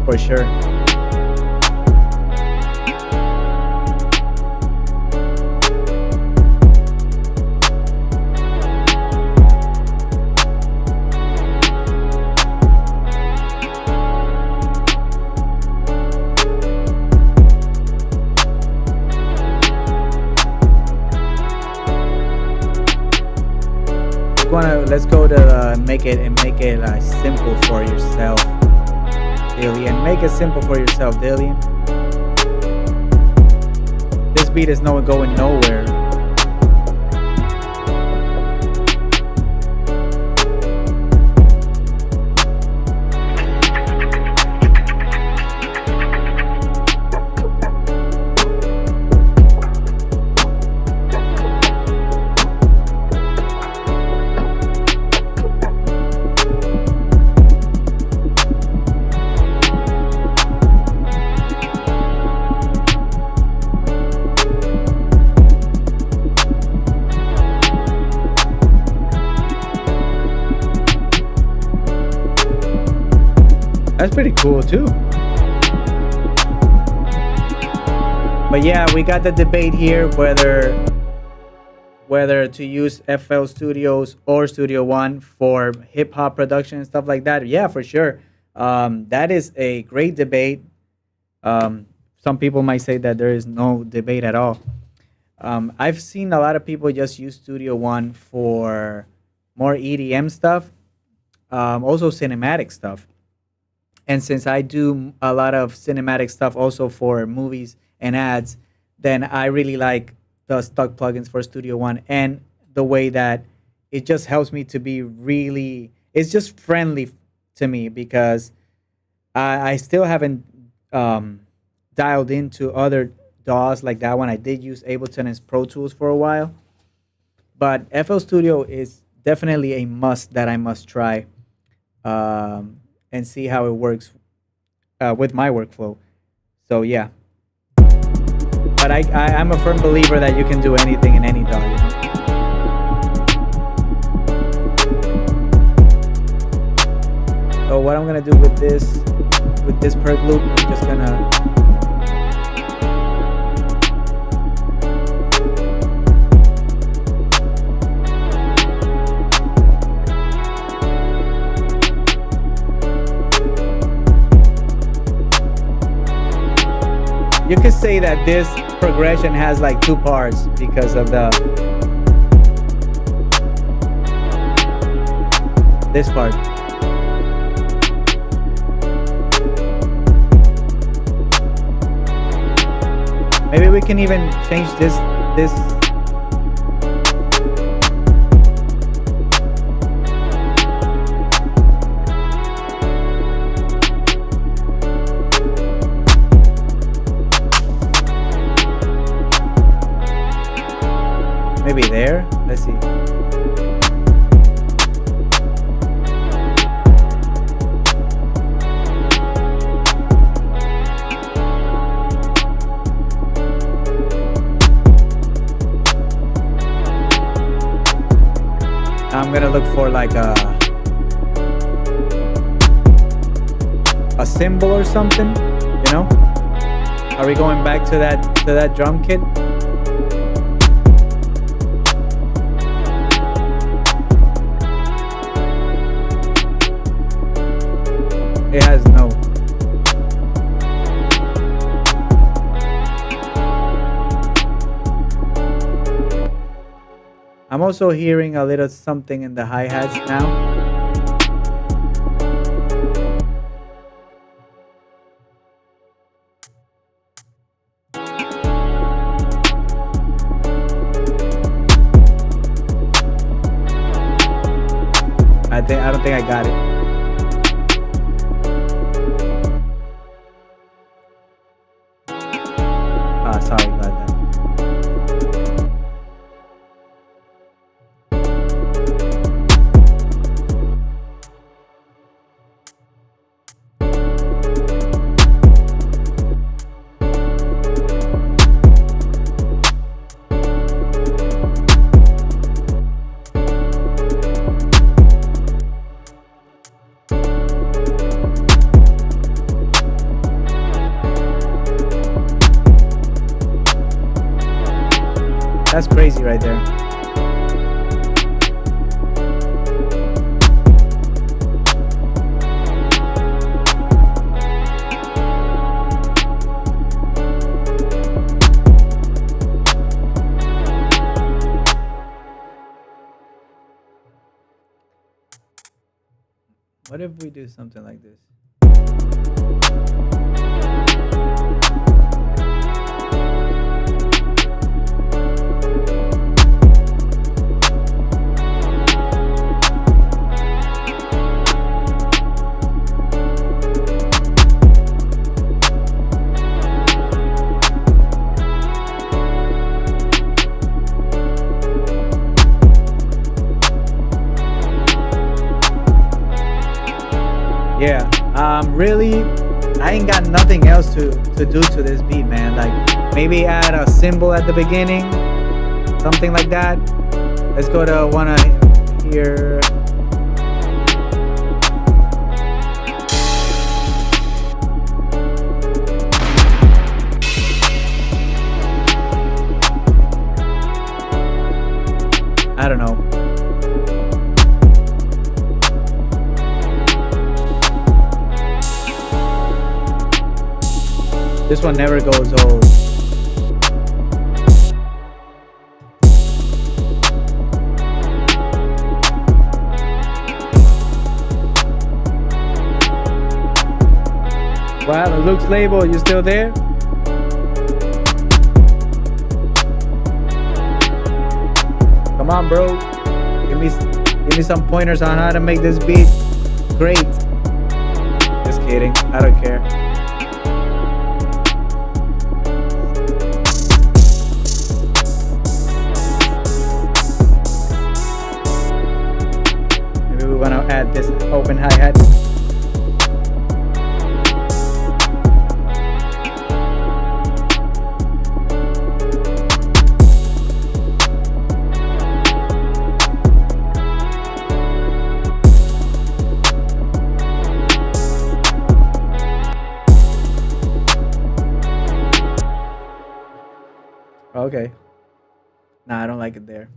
for sure. Let's go to make it simple for yourself, Dillian. Make it simple for yourself, Dillian. This beat is going nowhere. That's pretty cool too. But yeah, we got the debate here whether to use FL Studios or Studio One for hip hop production and stuff like that. Yeah, for sure. That is a great debate. Some people might say that there is no debate at all. I've seen a lot of people just use Studio One for more EDM stuff, also cinematic stuff. And since I do a lot of cinematic stuff also for movies and ads, then I really like the stock plugins for Studio One, and the way that it just helps me to be it's just friendly to me, because I still haven't dialed into other DAWs like that one. I did use Ableton and Pro Tools for a while, but FL Studio is definitely a must that I must try. And see how it works with my workflow. So yeah, but I'm a firm believer that you can do anything in any DAW. You know? So what I'm gonna do with this perk loop, I'm just gonna you could say that this progression has like two parts because of this part. Maybe we can even change this. Maybe there. Let's see. I'm gonna look for like a cymbal or something, you know? Are we going back to that drum kit? It has no. I'm also hearing a little something in the hi-hats now. I don't think I got it. Sorry about that. That's crazy right there. What if we do something like this? Yeah, really, I ain't got nothing else to do to this beat, man. Like, maybe add a cymbal at the beginning, something like that. Let's go to one here. I don't know. This one never goes old. Wow, it looks label, you still there? Come on, bro. Give me some pointers on how to make this beat great. Just kidding. I don't care. Want to add this open hi-hat. Okay. Nah, I don't like it there.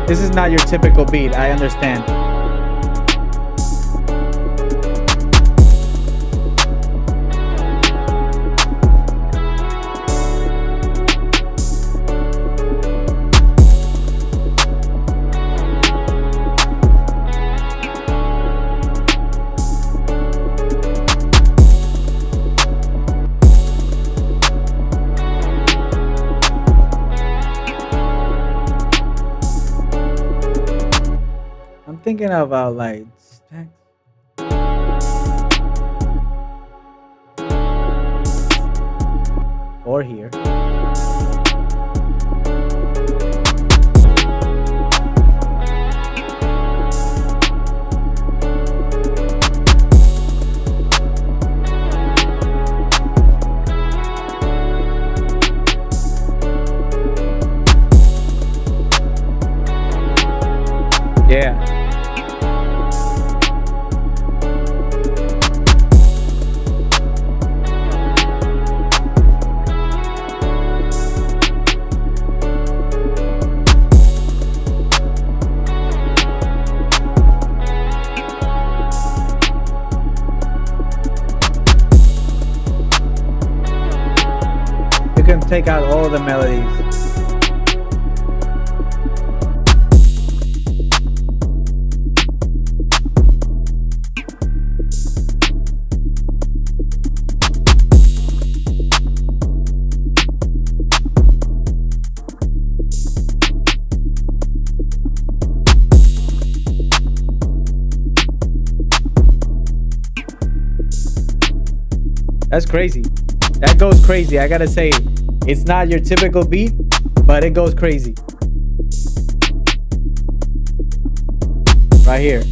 This is not your typical beat, I understand. I'm thinking about like stacks. Or here. Yeah. You can take out all the melodies. That's crazy. That goes crazy. I gotta say, it's not your typical beat, but it goes crazy. Right here.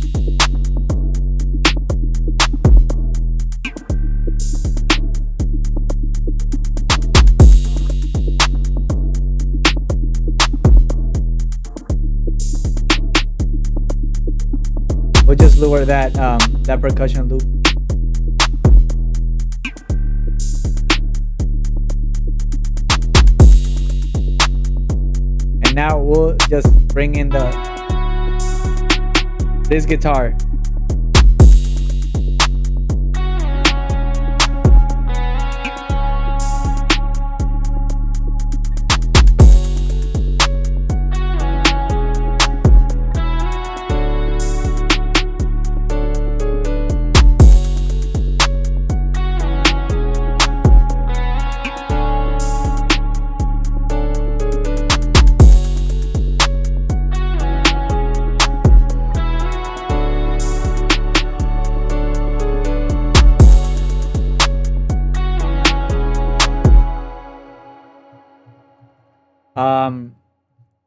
We'll just lower that that percussion loop. And now we'll just bring in this guitar.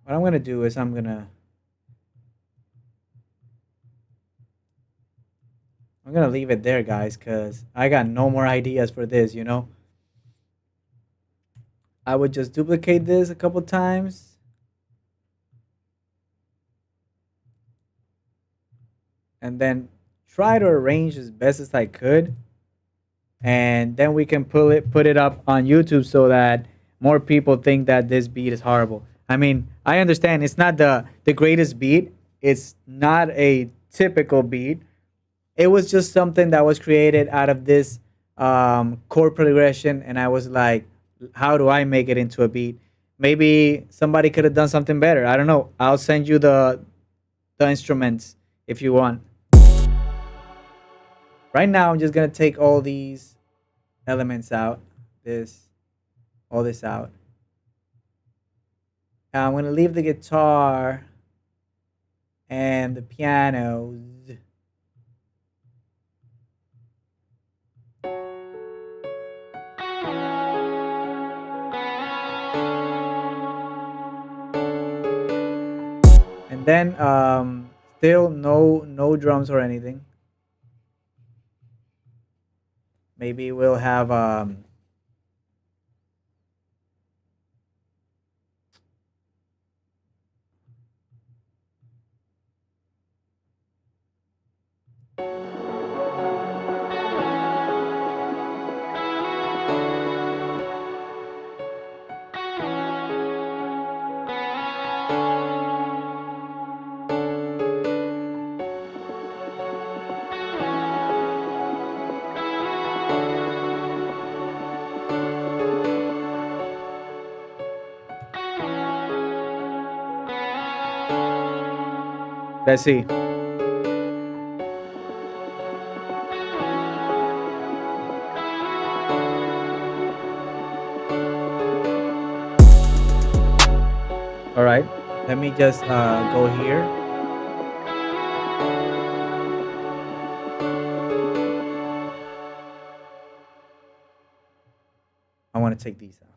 What I'm gonna do is I'm gonna leave it there, guys, because I got no more ideas for this. You know, I would just duplicate this a couple times. And then try to arrange as best as I could. And then we can put it up on YouTube so that more people think that this beat is horrible. I mean, I understand it's not the greatest beat. It's not a typical beat. It was just something that was created out of this chord progression, and I was like, how do I make it into a beat? Maybe somebody could have done something better. I don't know. I'll send you the instruments if you want. Right now, I'm just gonna take all these elements out. All this out. I'm gonna leave the guitar and the pianos. And then still no drums or anything. Maybe we'll have Let's see. All right, let me just go here. I want to take these out.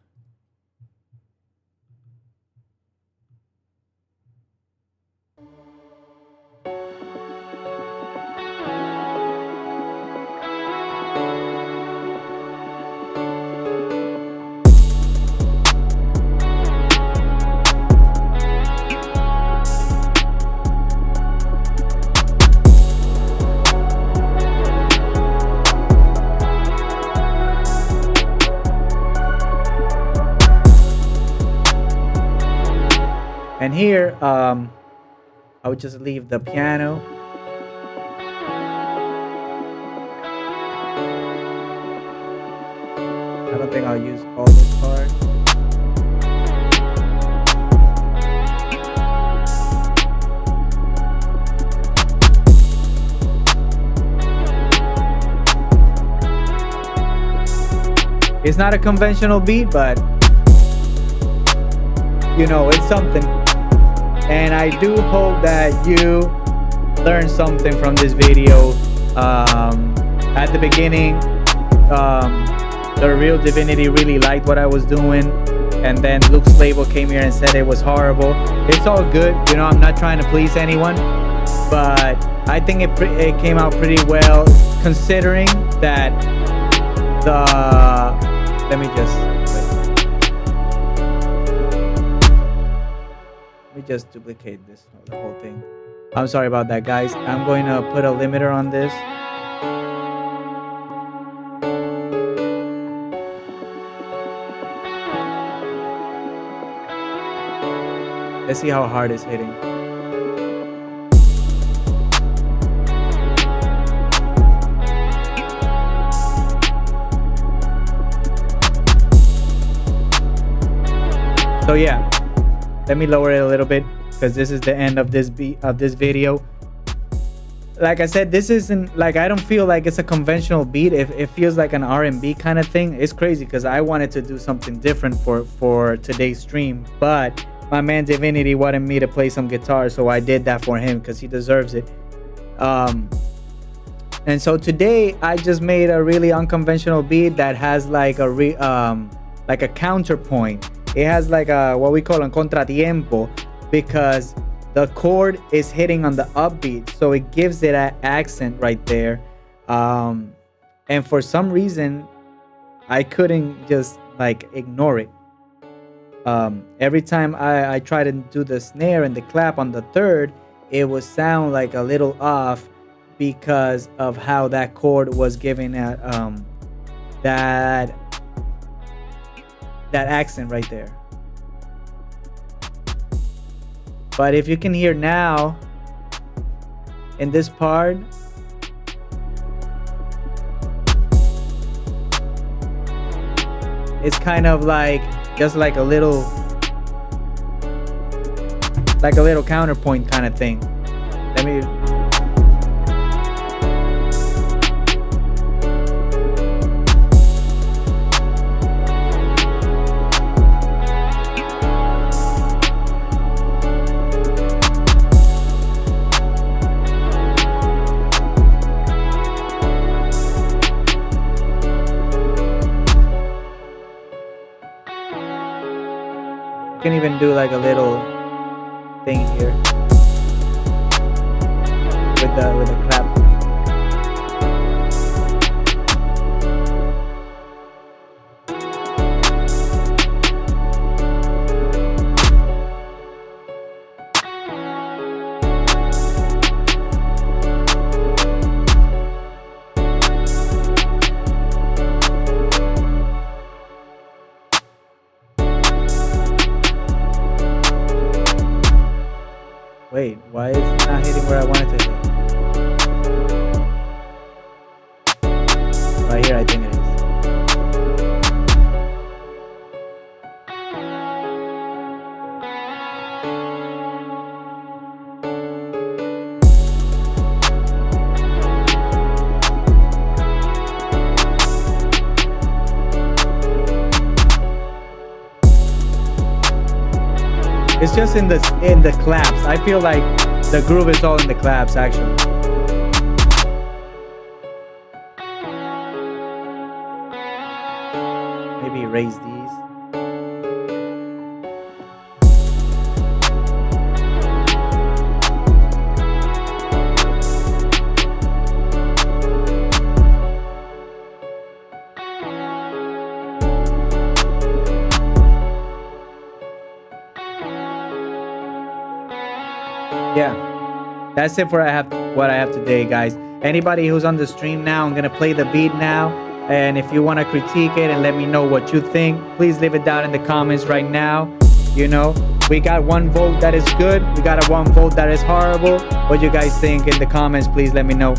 And here, I would just leave the piano. I don't think I'll use all this part. It's not a conventional beat, but you know, it's something. And I do hope that you learned something from this video. At the beginning, the real Divinity really liked what I was doing, and then Luke's label came here and said it was horrible. It's all good, you know, I'm not trying to please anyone, but I think it came out pretty well, considering that let me just duplicate this, the whole thing. I'm sorry about that, guys. I'm going to put a limiter on this. Let's see how hard it's hitting. So yeah, let me lower it a little bit, because this is the end of this video. Like I said, this isn't like, I don't feel like it's a conventional beat. It feels like an R&B kind of thing. It's crazy because I wanted to do something different for today's stream, but my man Divinity wanted me to play some guitar, so I did that for him because he deserves it. And so today I just made a really unconventional beat that has like a counterpoint. It has like a what we call a contratiempo, because the chord is hitting on the upbeat, so it gives it an accent right there. And for some reason I couldn't just like ignore it. Every time I try to do the snare and the clap on the third, it would sound like a little off because of how that chord was giving that accent right there. But if you can hear now in this part, it's kind of like just like a little counterpoint kind of thing. Let me can even do like a little thing here with the clap. Wait, why is it not hitting where I want it to hit? Right here, I think it is. It's just in the claps. I feel like the groove is all in the claps actually. Maybe erase these. Yeah, that's it for what I have today, guys. Anybody who's on the stream now, I'm gonna play the beat now, and if you want to critique it and let me know what you think, please leave it down in the comments right now. You know, we got 1 vote that is good, we got a 1 vote that is horrible. What you guys think in the comments, please let me know.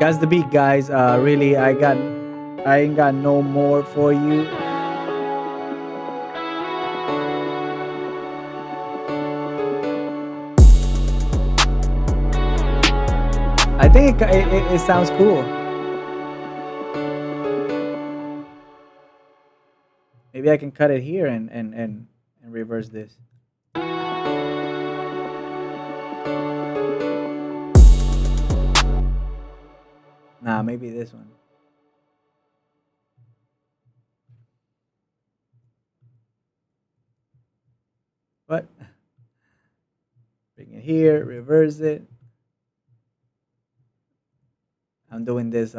That's the beat, guys. Really, I ain't got no more for you. I think it sounds cool. Maybe I can cut it here and reverse this. Nah, maybe this one. What? Bring it here, reverse it. I'm doing this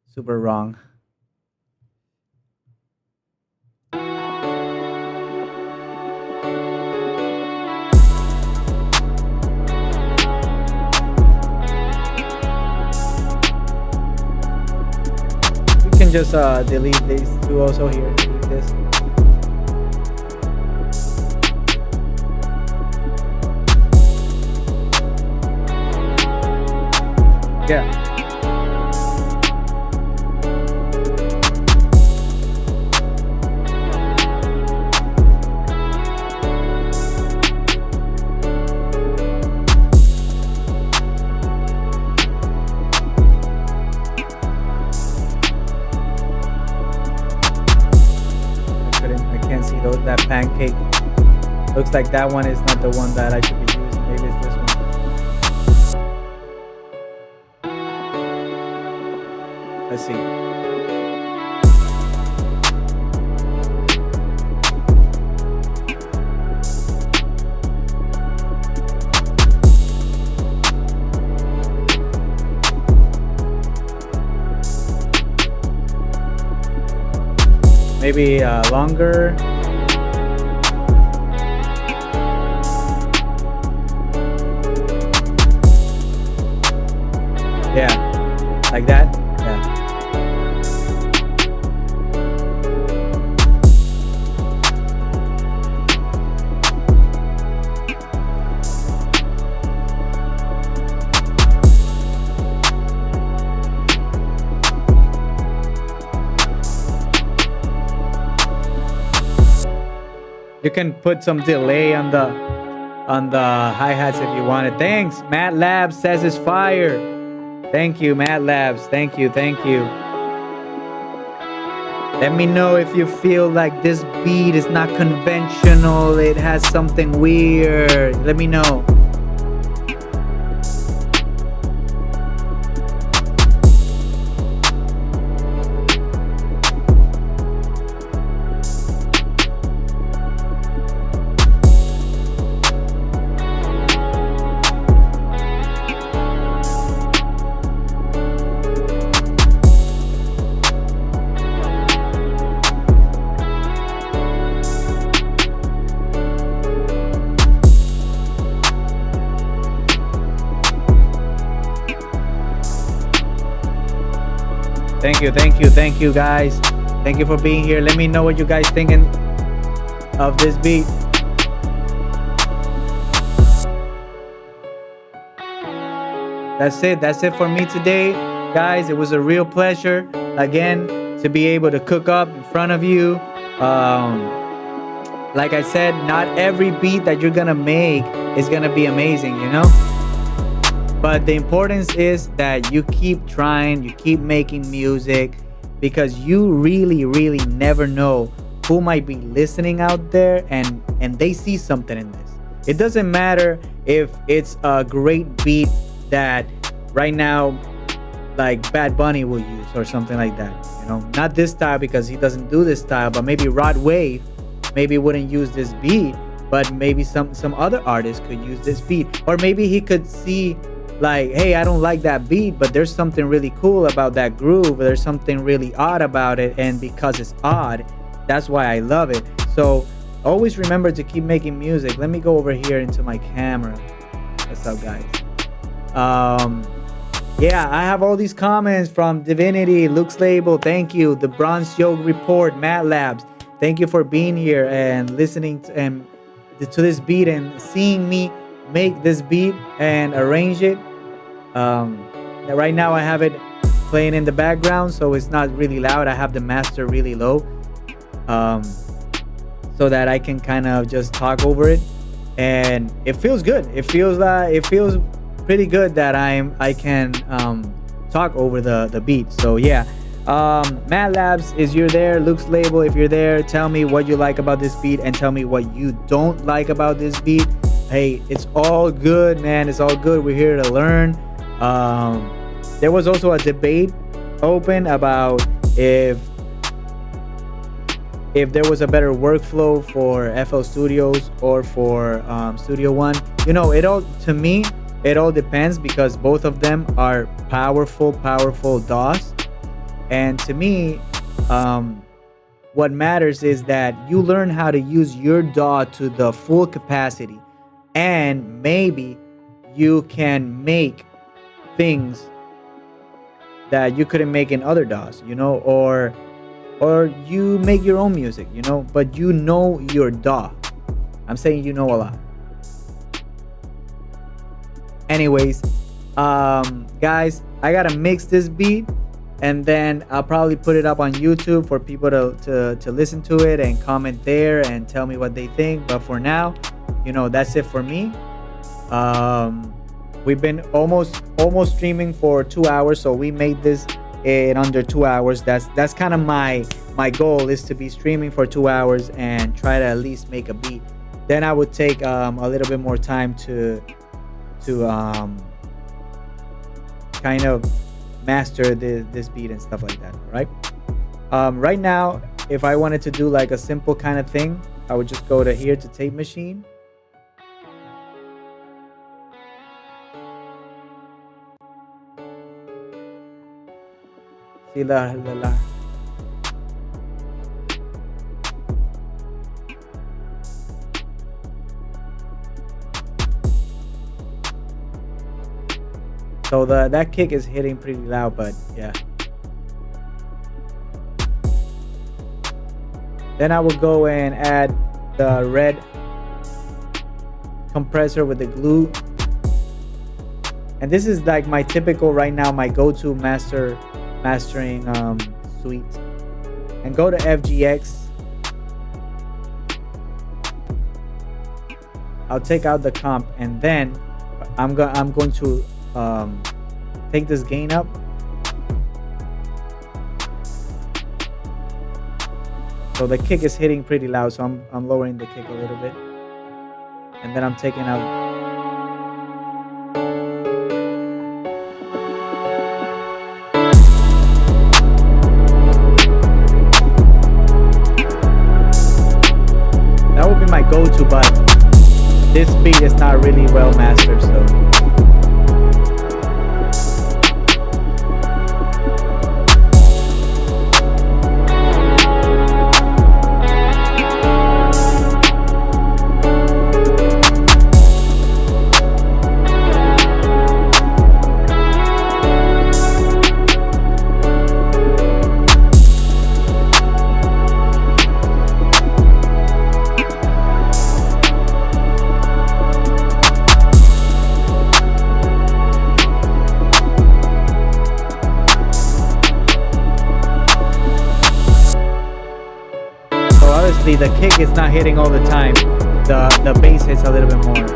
super wrong. Just delete these two also here. Delete this. Yeah. That pancake looks like that one is not the one that I should be using. Maybe it's this one. Let's see. maybe longer. Yeah, like that. Yeah. You can put some delay on the hi-hats if you want it. Thanks. Matt Labs says it's fire. Thank you, Matt Labs. Thank you. Let me know if you feel like this beat is not conventional. It has something weird. Let me know. Thank you guys. Thank you for being here. Let me know what you guys thinking of this beat. That's it for me today, guys. It was a real pleasure again to be able to cook up in front of you. Like I said, not every beat that you're gonna make is gonna be amazing, you know? But the importance is that you keep trying, you keep making music, because you really never know who might be listening out there and they see something in this. It doesn't matter if it's a great beat that right now like Bad Bunny will use or something like that, you know, not this style because he doesn't do this style, but maybe Rod Wave maybe wouldn't use this beat, but maybe some other artist could use this beat, or maybe he could see like, hey, I don't like that beat, but there's something really cool about that groove. There's something really odd about it, and because it's odd, that's why I love it. So always remember to keep making music. Let me go over here into my camera. What's up, guys? Yeah, I have all these comments from Divinity, Luke's Label, thank you, the Bronze Yoke Report, Matt Labs, thank you for being here and listening to this beat and seeing me make this beat and arrange it. Right now I have it playing in the background, so it's not really loud. I have the master really low, so that I can kind of just talk over it, and it feels good. It feels pretty good that I can talk over the beat. So yeah, Matt Labs, is you're there? Luke's Label, if you're there, tell me what you like about this beat and tell me what you don't like about this beat. Hey, it's all good, man. It's all good. We're here to learn. There was also a debate open about if there was a better workflow for FL Studios or for Studio One. You know, to me, it all depends, because both of them are powerful DAWs. And to me, what matters is that you learn how to use your DAW to the full capacity. And maybe you can make things that you couldn't make in other DAWs, you know, or you make your own music, you know, but you know your DAW. I'm saying you know a lot. Anyways, guys, I gotta mix this beat, and then I'll probably put it up on YouTube for people to listen to it and comment there and tell me what they think. But for now, you know, that's it for me. We've been almost streaming for 2 hours, so we made this in under 2 hours. That's kind of my goal, is to be streaming for 2 hours and try to at least make a beat. Then I would take a little bit more time to kind of master this beat and stuff like that. Right? Right now, if I wanted to do like a simple kind of thing, I would just go to here to tape machine. See la. So that kick is hitting pretty loud, but yeah. Then I will go and add the red compressor with the glue. And this is like my typical right now, my go-to mastering suite. And go to FGX. I'll take out the comp, and then I'm going to take this gain up. So the kick is hitting pretty loud, so I'm lowering the kick a little bit, and then I'm taking out. That would be my go-to, but this beat is not really well mastered, so. Obviously the kick is not hitting all the time. The bass hits a little bit more.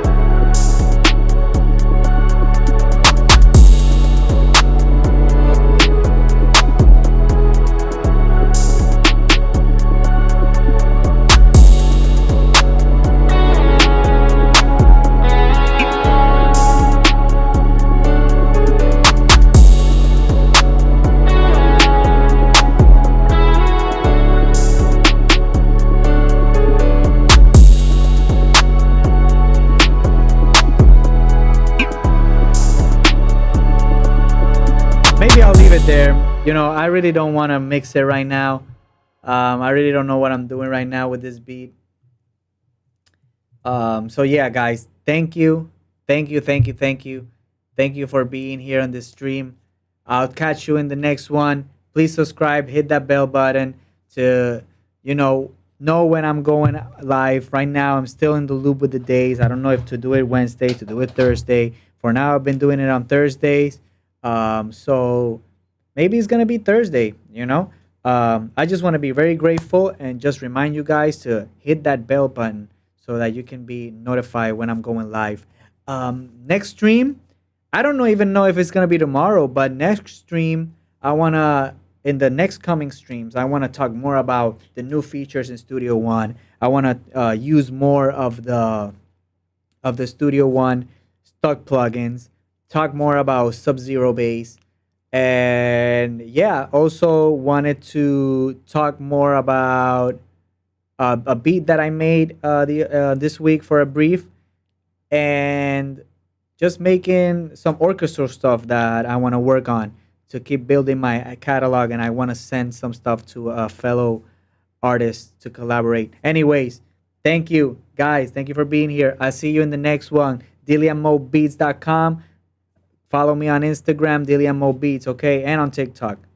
Maybe I'll leave it there. You know, I really don't want to mix it right now. I really don't know what I'm doing right now with this beat. So yeah, guys, thank you for being here on this stream. I'll catch you in the next one. Please subscribe, hit that bell button to know when I'm going live. Right now I'm still in the loop with the days. I don't know if to do it Wednesday, to do it Thursday. For now I've been doing it on Thursdays. So maybe it's gonna be Thursday, I just want to be very grateful and just remind you guys to hit that bell button so that you can be notified when I'm going live. Next stream, I don't even know if it's gonna be tomorrow, but next stream in the next coming streams, I want to talk more about the new features in Studio One. I want to use more of the Studio One stock plugins. Talk more about Sub-Zero bass, and yeah, also wanted to talk more about a beat that I made this week for a brief, and just making some orchestral stuff that I want to work on to keep building my catalog, and I want to send some stuff to a fellow artists to collaborate. Anyways, thank you guys, thank you for being here. I'll see you in the next one. DillianMoBeats.com. Follow me on Instagram, DillianMoBeats, okay? And on TikTok.